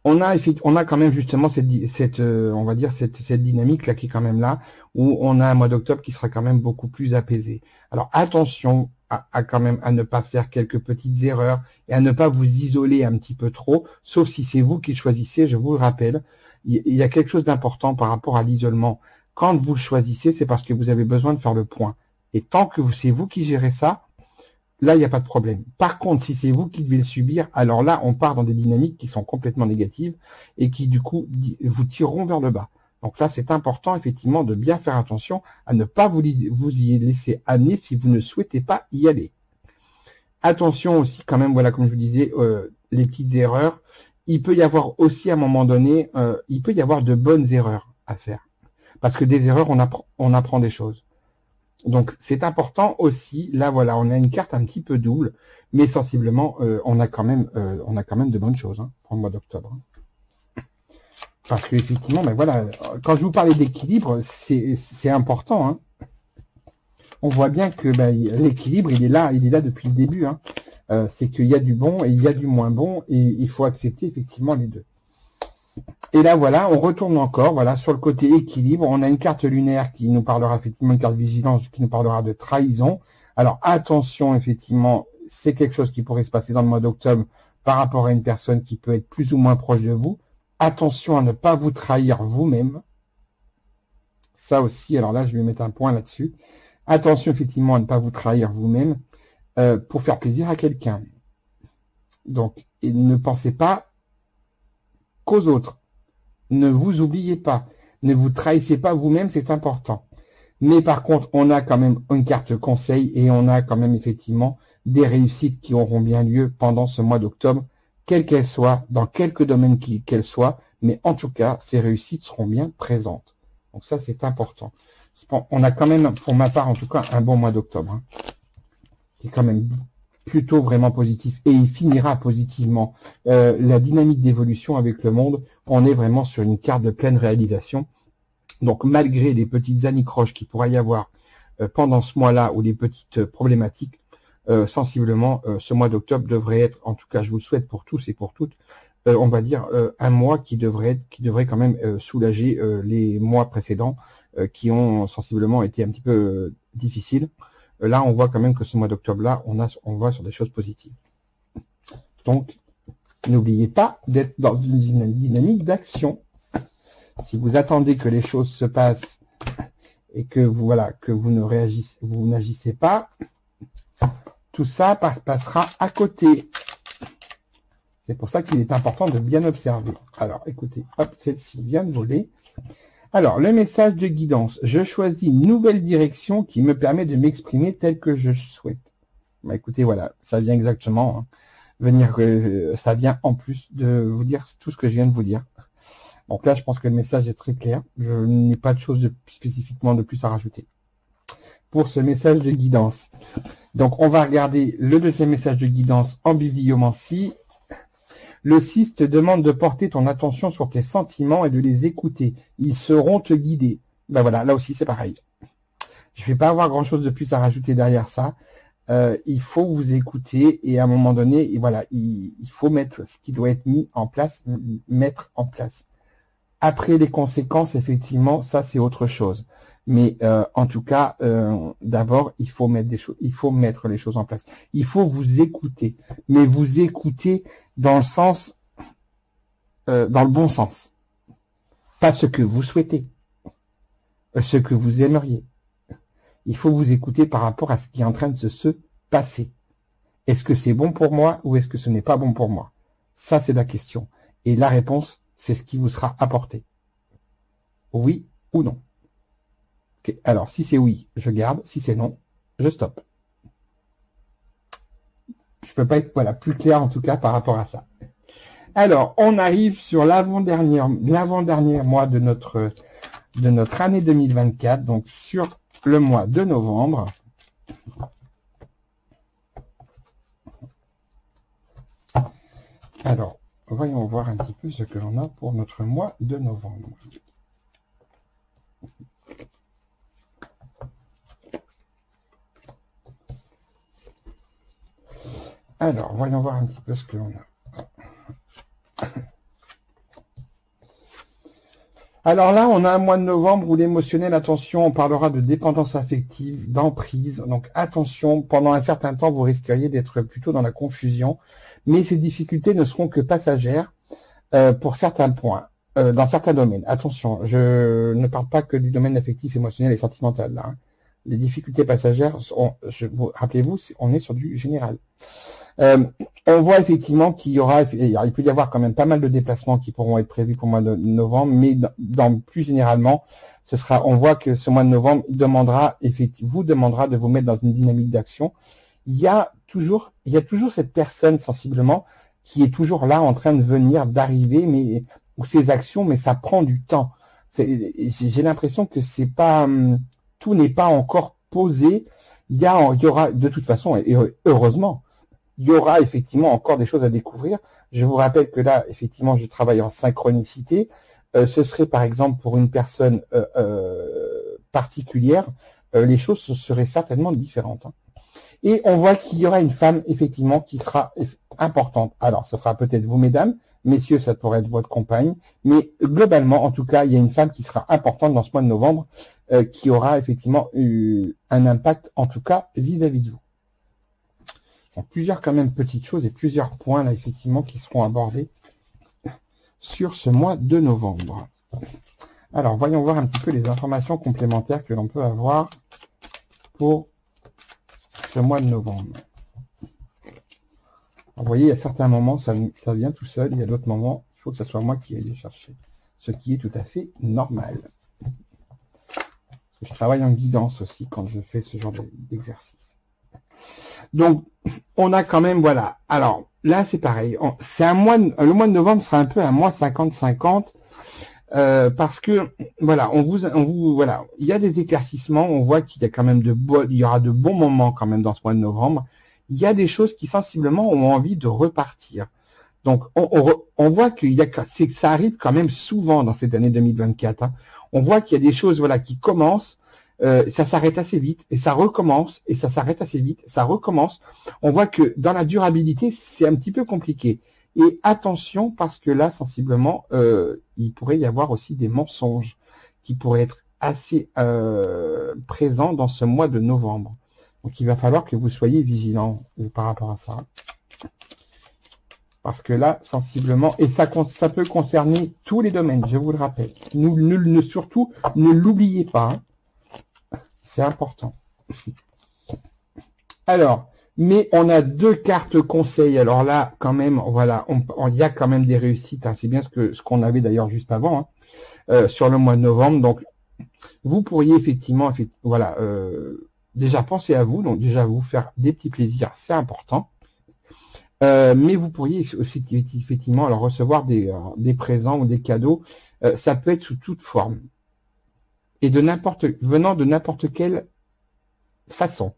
A: on a quand même justement on va dire cette dynamique là qui est quand même là, où on a un mois d'octobre qui sera quand même beaucoup plus apaisé. Alors attention quand même à ne pas faire quelques petites erreurs et à ne pas vous isoler un petit peu trop, sauf si c'est vous qui choisissez. Je vous le rappelle, il y a quelque chose d'important par rapport à l'isolement. Quand vous le choisissez, c'est parce que vous avez besoin de faire le point. Et tant que c'est vous qui gérez ça, là, il n'y a pas de problème. Par contre, si c'est vous qui devez le subir, alors là, on part dans des dynamiques qui sont complètement négatives et qui, du coup, vous tireront vers le bas. Donc là, c'est important, effectivement, de bien faire attention à ne pas vous y laisser amener si vous ne souhaitez pas y aller. Attention aussi, quand même, voilà, comme je vous disais, les petites erreurs. Il peut y avoir aussi, à un moment donné, il peut y avoir de bonnes erreurs à faire. Parce que des erreurs, on apprend des choses. Donc, c'est important aussi. Là, voilà, on a une carte un petit peu double, mais sensiblement, on a quand même de bonnes choses hein, pour le mois d'octobre. Parce que effectivement, ben voilà, quand je vous parlais d'équilibre, c'est important. Hein. On voit bien que ben, l'équilibre, il est là depuis le début. Hein. C'est qu'il y a du bon et il y a du moins bon, et il faut accepter effectivement les deux. Et là, voilà, on retourne encore, voilà, sur le côté équilibre. On a une carte lunaire qui nous parlera effectivement, une carte vigilance qui nous parlera de trahison. Alors, attention, effectivement, c'est quelque chose qui pourrait se passer dans le mois d'octobre par rapport à une personne qui peut être plus ou moins proche de vous. Attention à ne pas vous trahir vous-même. Ça aussi, alors là, je vais mettre un point là-dessus. Attention, effectivement, à ne pas vous trahir vous-même pour faire plaisir à quelqu'un. Donc, et ne pensez pas qu'aux autres. Ne vous oubliez pas. Ne vous trahissez pas vous-même, c'est important. Mais par contre, on a quand même une carte conseil et on a quand même effectivement des réussites qui auront bien lieu pendant ce mois d'octobre, quelles qu'elles soient, dans quelques domaines qu'elles soient, mais en tout cas, ces réussites seront bien présentes. Donc ça, c'est important. On a quand même, pour ma part en tout cas, un bon mois d'octobre. Hein, qui est quand même plutôt vraiment positif. Et il finira positivement. La dynamique d'évolution avec le monde, on est vraiment sur une carte de pleine réalisation. Donc malgré les petites anicroches qu'il pourrait y avoir pendant ce mois-là ou les petites problématiques, sensiblement, ce mois d'octobre devrait être, en tout cas je vous le souhaite pour tous et pour toutes, on va dire un mois qui devrait quand même soulager les mois précédents qui ont sensiblement été un petit peu difficiles. Là, on voit quand même que ce mois d'octobre-là, on voit sur des choses positives. Donc, n'oubliez pas d'être dans une dynamique d'action. Si vous attendez que les choses se passent et que vous n'agissez pas, tout ça passera à côté. C'est pour ça qu'il est important de bien observer. Alors, écoutez, hop, celle-ci vient de voler. Alors, le message de guidance. Je choisis une nouvelle direction qui me permet de m'exprimer tel que je souhaite. Bah, écoutez, voilà, ça vient exactement ça vient en plus de vous dire tout ce que je viens de vous dire. Donc là, je pense que le message est très clair. Je n'ai pas de choses spécifiquement de plus à rajouter. Pour ce message de guidance. Donc, on va regarder le deuxième message de guidance en bibliomancie. Le 6 te demande de porter ton attention sur tes sentiments et de les écouter. Ils seront te guider. Ben voilà, là aussi c'est pareil. Je vais pas avoir grand chose de plus à rajouter derrière ça. Il faut vous écouter et à un moment donné, et voilà, il faut mettre ce qui doit être mis en place, mettre en place. Après les conséquences, effectivement, ça c'est autre chose. Mais en tout cas, d'abord, il faut mettre les choses en place. Il faut vous écouter, mais vous écouter dans le sens, dans le bon sens, pas ce que vous souhaitez, ce que vous aimeriez. Il faut vous écouter par rapport à ce qui est en train de se passer. Est-ce que c'est bon pour moi ou est-ce que ce n'est pas bon pour moi? Ça, c'est la question. Et la réponse, c'est ce qui vous sera apporté. Oui ou non. Okay. Alors, si c'est oui, je garde. Si c'est non, je stoppe. Je peux pas être plus clair en tout cas par rapport à ça. Alors, on arrive sur l'avant-dernier mois de notre année 2024, donc sur le mois de novembre. Alors, voyons voir un petit peu ce que l'on a pour notre mois de novembre. Alors, voyons voir un petit peu ce que l'on a. Alors là, on a un mois de novembre où l'émotionnel, attention, on parlera de dépendance affective, d'emprise. Donc attention, pendant un certain temps, vous risqueriez d'être plutôt dans la confusion. Mais ces difficultés ne seront que passagères pour certains points, dans certains domaines. Attention, je ne parle pas que du domaine affectif, émotionnel et sentimental. Là, hein. Les difficultés passagères, rappelez-vous, on est sur du général. On voit effectivement qu'il peut y avoir quand même pas mal de déplacements qui pourront être prévus pour le mois de novembre, mais plus généralement, on voit que ce mois de novembre vous demandera de vous mettre dans une dynamique d'action. Il y a toujours cette personne sensiblement qui est toujours là en train de venir, d'arriver, ou ses actions, mais ça prend du temps. J'ai l'impression que tout n'est pas encore posé. Il y aura de toute façon, et heureusement, il y aura effectivement encore des choses à découvrir. Je vous rappelle que là, effectivement, je travaille en synchronicité. Ce serait par exemple pour une personne particulière, les choses seraient certainement différentes. Hein. Et on voit qu'il y aura une femme effectivement qui sera importante. Alors, ce sera peut-être vous, mesdames, Messieurs, ça pourrait être votre compagne. Mais globalement, en tout cas, il y a une femme qui sera importante dans ce mois de novembre, qui aura effectivement eu un impact, en tout cas, vis-à-vis de vous. Donc, plusieurs quand même petites choses et plusieurs points, là, effectivement, qui seront abordés sur ce mois de novembre. Alors, voyons voir un petit peu les informations complémentaires que l'on peut avoir pour ce mois de novembre. Vous voyez, à certains moments, ça vient tout seul. Il y a d'autres moments, il faut que ce soit moi qui aille les chercher. Ce qui est tout à fait normal. Je travaille en guidance aussi quand je fais ce genre d'exercice. Donc, on a quand même, voilà. Alors, là, c'est pareil. C'est un mois, le mois de novembre sera un peu un mois 50-50. Parce que, voilà, voilà, il y a des éclaircissements. On voit qu'il y a quand même il y aura de bons moments quand même dans ce mois de novembre. Il y a des choses qui sensiblement ont envie de repartir. Donc, on voit ça arrive quand même souvent dans cette année 2024. Hein. On voit qu'il y a des choses, voilà, qui commencent, ça s'arrête assez vite, et ça recommence, et ça s'arrête assez vite, ça recommence. On voit que dans la durabilité, c'est un petit peu compliqué. Et attention, parce que là, sensiblement, il pourrait y avoir aussi des mensonges qui pourraient être assez présents dans ce mois de novembre. Donc, il va falloir que vous soyez vigilants par rapport à ça. Parce que là, sensiblement, et ça peut concerner tous les domaines, je vous le rappelle. Surtout, ne l'oubliez pas. Hein. C'est important. Alors, mais on a 2 cartes conseils. Alors là, quand même, voilà, il y a quand même des réussites. Hein. C'est bien ce qu'on avait d'ailleurs juste avant, hein, sur le mois de novembre. Donc, vous pourriez effectivement voilà, déjà penser à vous. Donc, déjà vous faire des petits plaisirs, c'est important. Mais vous pourriez aussi effectivement alors recevoir des présents ou des cadeaux. Ça peut être sous toute forme et venant de n'importe quelle façon.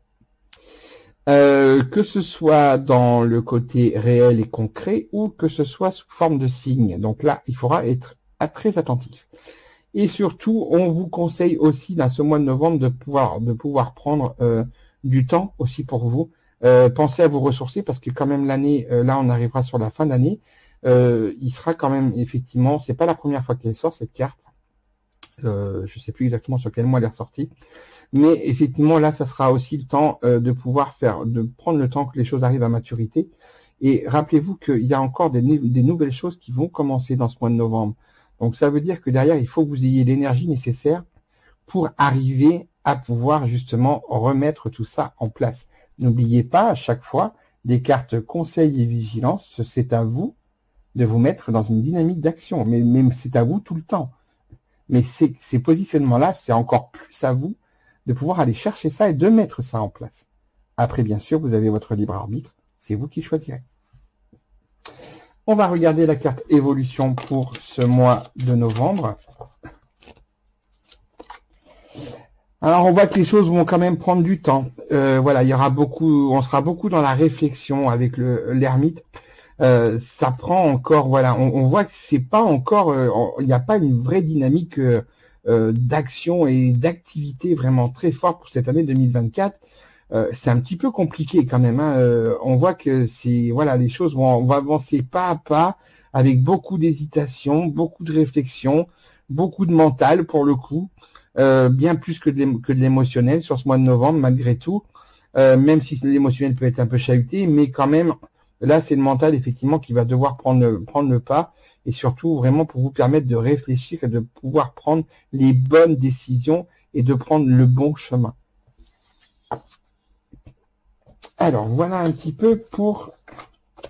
A: Que ce soit dans le côté réel et concret ou que ce soit sous forme de signe. Donc là, il faudra être très attentif. Et surtout, on vous conseille aussi dans ce mois de novembre de pouvoir prendre du temps aussi pour vous. Pensez à vous ressourcer parce que quand même l'année, là on arrivera sur la fin d'année, il sera quand même effectivement, c'est pas la première fois qu'elle sort cette carte, je sais plus exactement sur quel mois elle est ressortie, mais effectivement là ça sera aussi le temps de prendre le temps que les choses arrivent à maturité. Et rappelez-vous qu'il y a encore des nouvelles choses qui vont commencer dans ce mois de novembre. Donc ça veut dire que derrière il faut que vous ayez l'énergie nécessaire pour arriver à pouvoir justement remettre tout ça en place. N'oubliez pas à chaque fois les cartes conseil et vigilance, c'est à vous de vous mettre dans une dynamique d'action, mais même c'est à vous tout le temps. Mais ces positionnements-là, c'est encore plus à vous de pouvoir aller chercher ça et de mettre ça en place. Après, bien sûr, vous avez votre libre arbitre, c'est vous qui choisirez. On va regarder la carte évolution pour ce mois de novembre. Alors, on voit que les choses vont quand même prendre du temps. Voilà, on sera beaucoup dans la réflexion avec l'ermite. Ça prend encore, voilà, on voit que c'est pas encore, il n'y a pas une vraie dynamique d'action et d'activité vraiment très forte pour cette année 2024. C'est un petit peu compliqué quand même. Hein. On voit que voilà, les choses vont avancer pas à pas, avec beaucoup d'hésitation, beaucoup de réflexion, beaucoup de mental pour le coup. Bien plus que de l'émotionnel sur ce mois de novembre, malgré tout, même si l'émotionnel peut être un peu chahuté, mais quand même, là, c'est le mental, effectivement, qui va devoir prendre le pas, et surtout, vraiment, pour vous permettre de réfléchir et de pouvoir prendre les bonnes décisions et de prendre le bon chemin. Alors, voilà un petit peu pour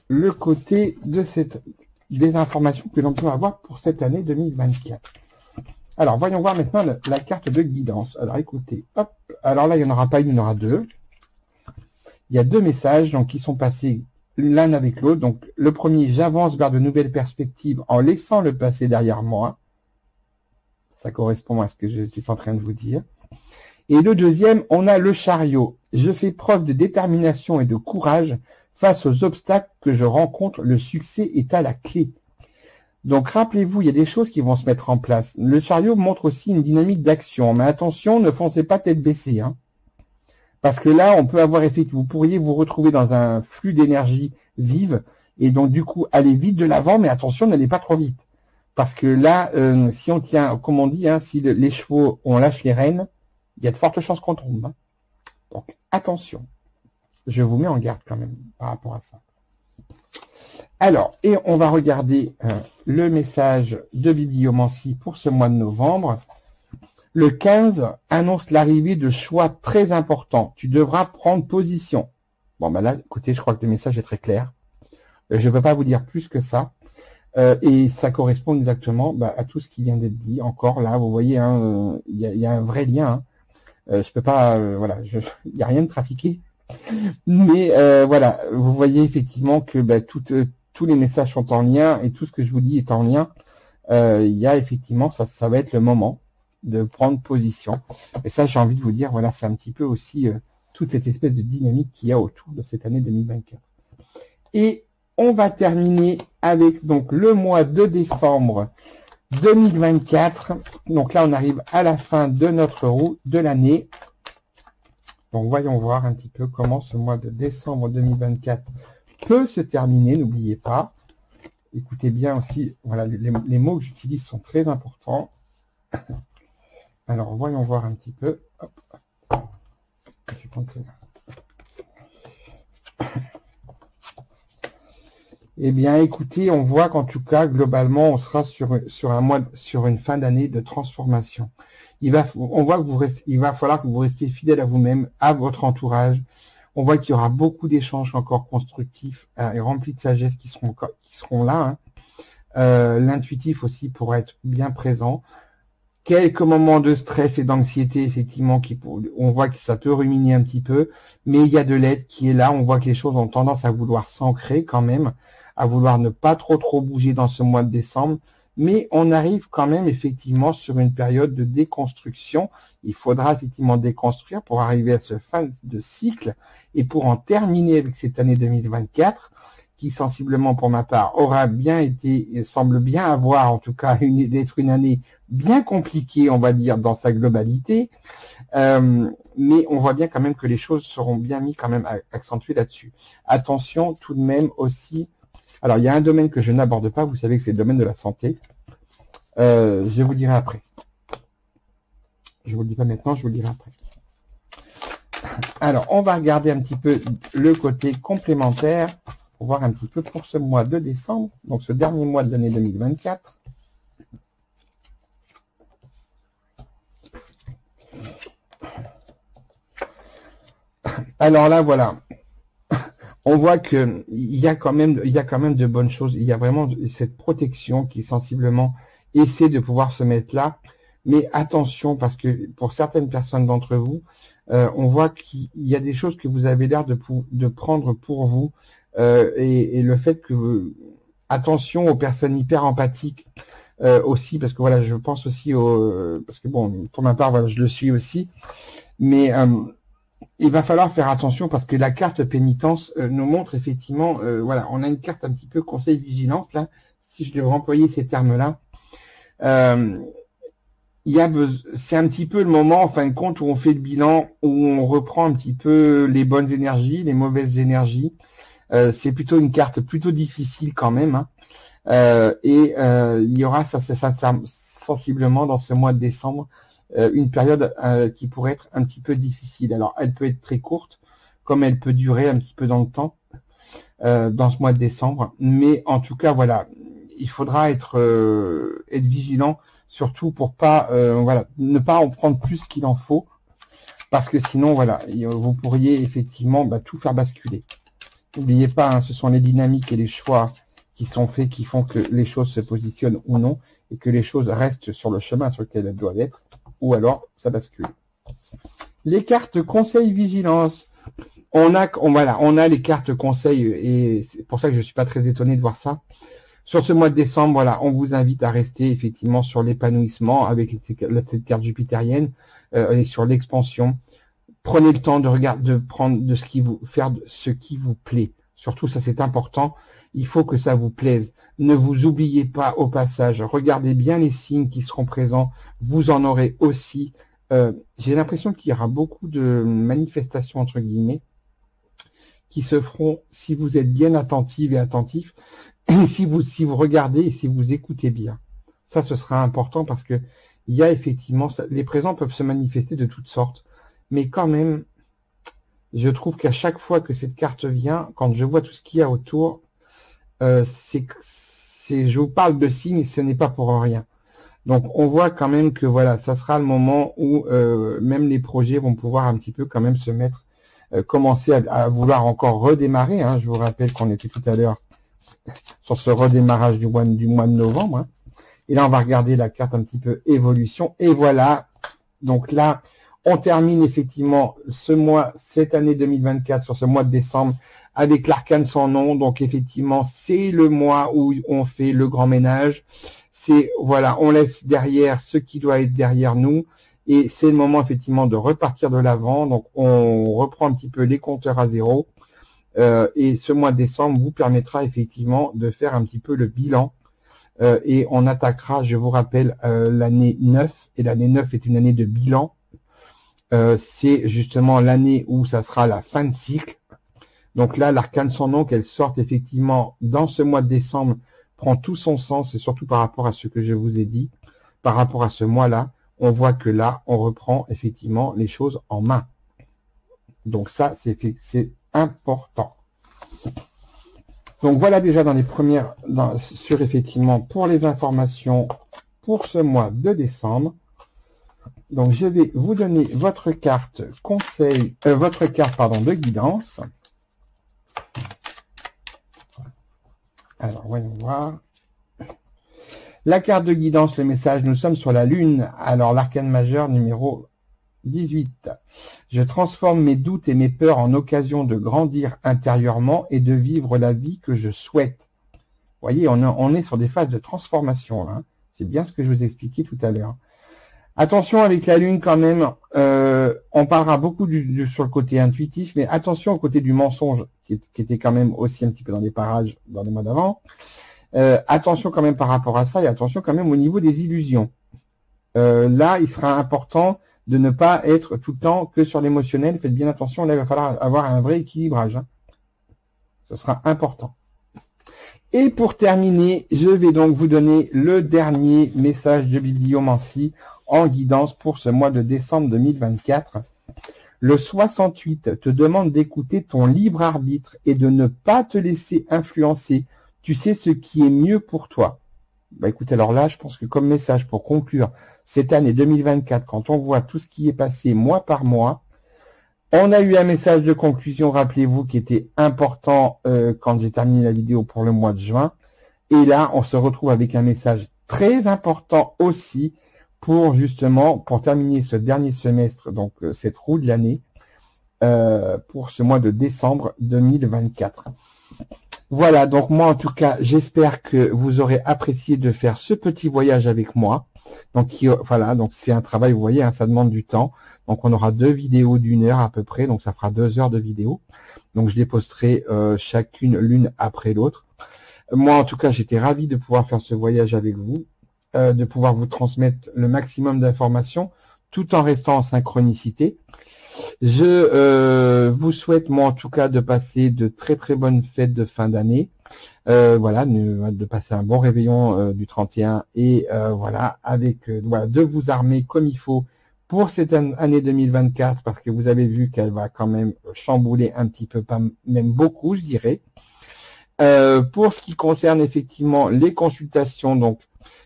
A: le côté des informations que l'on peut avoir pour cette année 2024. Alors, voyons voir maintenant la carte de guidance. Alors, écoutez, hop. Alors là, il n'y en aura pas une, il y en aura 2. Il y a 2 messages donc, qui sont passés l'un avec l'autre. Donc, le premier, j'avance vers de nouvelles perspectives en laissant le passé derrière moi. Ça correspond à ce que je suis en train de vous dire. Et le deuxième, on a le chariot. Je fais preuve de détermination et de courage face aux obstacles que je rencontre. Le succès est à la clé. Donc, rappelez-vous, il y a des choses qui vont se mettre en place. Le chariot montre aussi une dynamique d'action. Mais attention, ne foncez pas tête baissée. Hein. Parce que là, on peut avoir effectivement, vous pourriez vous retrouver dans un flux d'énergie vive Et donc, du coup, allez vite de l'avant, mais attention, n'allez pas trop vite. Parce que là, si on tient, comme on dit, hein, si les chevaux, on lâche les rênes, il y a de fortes chances qu'on tombe. Hein. Donc, attention. Je vous mets en garde quand même par rapport à ça. Alors, et on va regarder le message de bibliomancie pour ce mois de novembre. Le 15 annonce l'arrivée de choix très importants. Tu devras prendre position. Bon, ben là, écoutez, je crois que le message est très clair. Je ne peux pas vous dire plus que ça. Et ça correspond exactement à tout ce qui vient d'être dit. Encore là, vous voyez, hein, y a un vrai lien. Hein. Je peux pas, voilà, il n'y a rien de trafiqué. Mais voilà, vous voyez effectivement que tous les messages sont en lien et tout ce que je vous dis est en lien. Il y a effectivement, ça va être le moment de prendre position. Et ça, j'ai envie de vous dire, voilà, c'est un petit peu aussi toute cette espèce de dynamique qu'il y a autour de cette année 2024. Et on va terminer avec donc le mois de décembre 2024. Donc là, on arrive à la fin de notre roue de l'année. Donc voyons voir un petit peu comment ce mois de décembre 2024 peut se terminer. N'oubliez pas, écoutez bien aussi, voilà, les mots que j'utilise sont très importants. Alors voyons voir un petit peu. Hop. Je pense que Eh bien, écoutez, on voit qu'en tout cas, globalement, on sera sur une fin d'année de transformation. On voit que il va falloir que vous restiez fidèle à vous-même, à votre entourage. On voit qu'il y aura beaucoup d'échanges encore constructifs et remplis de sagesse qui seront là. Hein. L'intuitif aussi pourra être bien présent. Quelques moments de stress et d'anxiété, effectivement, on voit que ça peut ruminer un petit peu, mais il y a de l'aide qui est là. On voit que les choses ont tendance à vouloir s'ancrer quand même, à vouloir ne pas trop bouger dans ce mois de décembre, mais on arrive quand même effectivement sur une période de déconstruction. Il faudra effectivement déconstruire pour arriver à ce fin de cycle et pour en terminer avec cette année 2024 qui sensiblement pour ma part aura bien été, semble bien avoir en tout cas d'être une année bien compliquée, on va dire, dans sa globalité. Mais on voit bien quand même que les choses seront bien mis quand même accentuées là-dessus. Attention tout de même aussi. Alors, il y a un domaine que je n'aborde pas, vous savez que c'est le domaine de la santé. Je vous le dirai après. Je vous le dis pas maintenant, je vous le dirai après. Alors, on va regarder un petit peu le côté complémentaire pour voir un petit peu pour ce mois de décembre, donc ce dernier mois de l'année 2024. Alors là, voilà. On voit que il y a quand même de bonnes choses. Il y a vraiment cette protection qui sensiblement essaie de pouvoir se mettre là. Mais attention, parce que pour certaines personnes d'entre vous, on voit qu'il y a des choses que vous avez l'air de prendre pour vous. Et le fait que attention aux personnes hyper empathiques aussi, parce que voilà, je pense aussi parce que bon, pour ma part, voilà, je le suis aussi. Mais il va falloir faire attention parce que la carte pénitence nous montre effectivement, voilà, on a une carte un petit peu conseil vigilance là, si je devais employer ces termes-là. C'est un petit peu le moment, en fin de compte, où on fait le bilan, où on reprend un petit peu les bonnes énergies, les mauvaises énergies. C'est plutôt une carte plutôt difficile quand même. Hein. Il y aura ça, sensiblement dans ce mois de décembre une période qui pourrait être un petit peu difficile. Alors, elle peut être très courte, comme elle peut durer un petit peu dans le temps, dans ce mois de décembre. Mais en tout cas, voilà, il faudra être vigilant, surtout pour pas, voilà, ne pas en prendre plus qu'il en faut, parce que sinon, voilà, vous pourriez effectivement tout faire basculer. N'oubliez pas, hein, ce sont les dynamiques et les choix qui sont faits qui font que les choses se positionnent ou non, et que les choses restent sur le chemin sur lequel elles doivent être, ou alors ça bascule. Les cartes conseil vigilance. On a les cartes conseil, et c'est pour ça que je suis pas très étonné de voir ça. Sur ce mois de décembre, voilà, on vous invite à rester effectivement sur l'épanouissement avec cette carte jupitérienne et sur l'expansion. Prenez le temps de prendre faire ce qui vous plaît. Surtout, ça c'est important. Il faut que ça vous plaise. Ne vous oubliez pas au passage. Regardez bien les signes qui seront présents. Vous en aurez aussi. J'ai l'impression qu'il y aura beaucoup de manifestations entre guillemets qui se feront si vous êtes bien attentive et attentif, si vous regardez et si vous écoutez bien. Ça, ce sera important parce que il y a effectivement, les présents peuvent se manifester de toutes sortes, mais quand même, je trouve qu'à chaque fois que cette carte vient, quand je vois tout ce qu'il y a autour, je vous parle de signes, ce n'est pas pour rien. Donc, on voit quand même que voilà, ça sera le moment où même les projets vont pouvoir un petit peu quand même se mettre, commencer à vouloir encore redémarrer. Hein. Je vous rappelle qu'on était tout à l'heure sur ce redémarrage du mois de novembre. Hein. Et là, on va regarder la carte un petit peu évolution. Et voilà. Donc là, on termine effectivement ce mois, cette année 2024, sur ce mois de décembre, avec l'arcane sans nom. Donc effectivement, c'est le mois où on fait le grand ménage. C'est, voilà, on laisse derrière ce qui doit être derrière nous. Et c'est le moment effectivement de repartir de l'avant. Donc on reprend un petit peu les compteurs à zéro. Et ce mois de décembre vous permettra effectivement de faire un petit peu le bilan. Et on attaquera, je vous rappelle, l'année 9. Et l'année 9 est une année de bilan. C'est justement l'année où ça sera la fin de cycle. Donc là, l'arcane sans nom, qu'elle sorte effectivement dans ce mois de décembre, prend tout son sens, et surtout par rapport à ce que je vous ai dit, par rapport à ce mois-là, on voit que là, on reprend effectivement les choses en main. Donc ça, c'est important. Donc voilà déjà dans les premières, sur effectivement pour les informations pour ce mois de décembre. Donc je vais vous donner votre carte conseil, votre carte pardon de guidance. Alors voyons voir. La carte de guidance, le message, nous sommes sur la lune. Alors l'arcane majeur numéro 18. Je transforme mes doutes et mes peurs en occasion de grandir intérieurement et de vivre la vie que je souhaite. Vous voyez, on est sur des phases de transformation. Hein. C'est bien ce que je vous ai expliqué tout à l'heure. Attention avec la lune quand même. On parlera beaucoup sur le côté intuitif, mais attention au côté du mensonge qui était quand même aussi un petit peu dans les parages dans les mois d'avant. Attention quand même par rapport à ça et attention quand même au niveau des illusions. Là, il sera important de ne pas être tout le temps que sur l'émotionnel. Faites bien attention, là, il va falloir avoir un vrai équilibrage. Hein. Ce sera important. Et pour terminer, je vais donc vous donner le dernier message de bibliomancie en guidance pour ce mois de décembre 2024. Le 68 te demande d'écouter ton libre arbitre et de ne pas te laisser influencer. Tu sais ce qui est mieux pour toi. Bah écoutez, alors là, je pense que comme message pour conclure cette année 2024, quand on voit tout ce qui est passé mois par mois, on a eu un message de conclusion, rappelez-vous, qui était important quand j'ai terminé la vidéo pour le mois de juin. Et là, on se retrouve avec un message très important aussi pour justement, pour terminer ce dernier semestre, donc cette roue de l'année, pour ce mois de décembre 2024. Voilà, donc moi en tout cas, j'espère que vous aurez apprécié de faire ce petit voyage avec moi. Donc voilà, donc c'est un travail, vous voyez, hein, ça demande du temps. Donc on aura 2 vidéos d'1 heure à peu près, donc ça fera 2 heures de vidéo. Donc je les posterai chacune l'une après l'autre. Moi en tout cas, j'étais ravi de pouvoir faire ce voyage avec vous, de pouvoir vous transmettre le maximum d'informations tout en restant en synchronicité. Je vous souhaite, moi en tout cas, de passer de très très bonnes fêtes de fin d'année. Voilà, de passer un bon réveillon du 31 et voilà, avec voilà, de vous armer comme il faut pour cette année 2024 parce que vous avez vu qu'elle va quand même chambouler un petit peu, pas même beaucoup, je dirais. Pour ce qui concerne effectivement les consultations, donc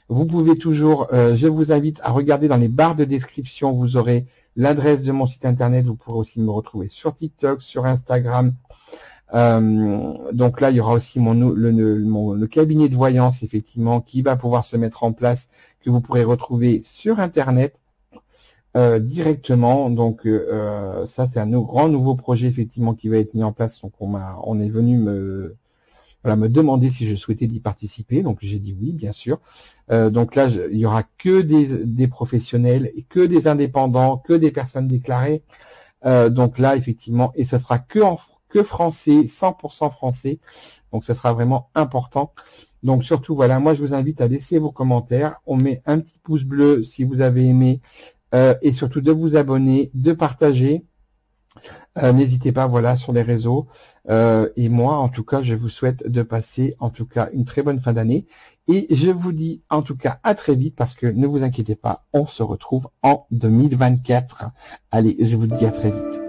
A: vous pouvez toujours, je vous invite à regarder dans les barres de description, vous aurez l'adresse de mon site internet, vous pourrez aussi me retrouver sur TikTok, sur Instagram. Donc là, il y aura aussi le cabinet de voyance, effectivement, qui va pouvoir se mettre en place, que vous pourrez retrouver sur Internet directement. Donc ça, c'est un grand nouveau projet, effectivement, qui va être mis en place. Donc on est venu me demander si je souhaitais d'y participer. Donc j'ai dit oui, bien sûr. Donc là, il y aura que des professionnels, et que des indépendants, que des personnes déclarées. Donc là, effectivement, et ça sera que français, 100% français. Donc ça sera vraiment important. Donc surtout, voilà, moi je vous invite à laisser vos commentaires. On met un petit pouce bleu si vous avez aimé. Et surtout de vous abonner, de partager. N'hésitez pas, voilà, sur les réseaux. Et moi, en tout cas, je vous souhaite de passer, en tout cas, une très bonne fin d'année. Et je vous dis, en tout cas, à très vite, parce que ne vous inquiétez pas, on se retrouve en 2024. Allez, je vous dis à très vite.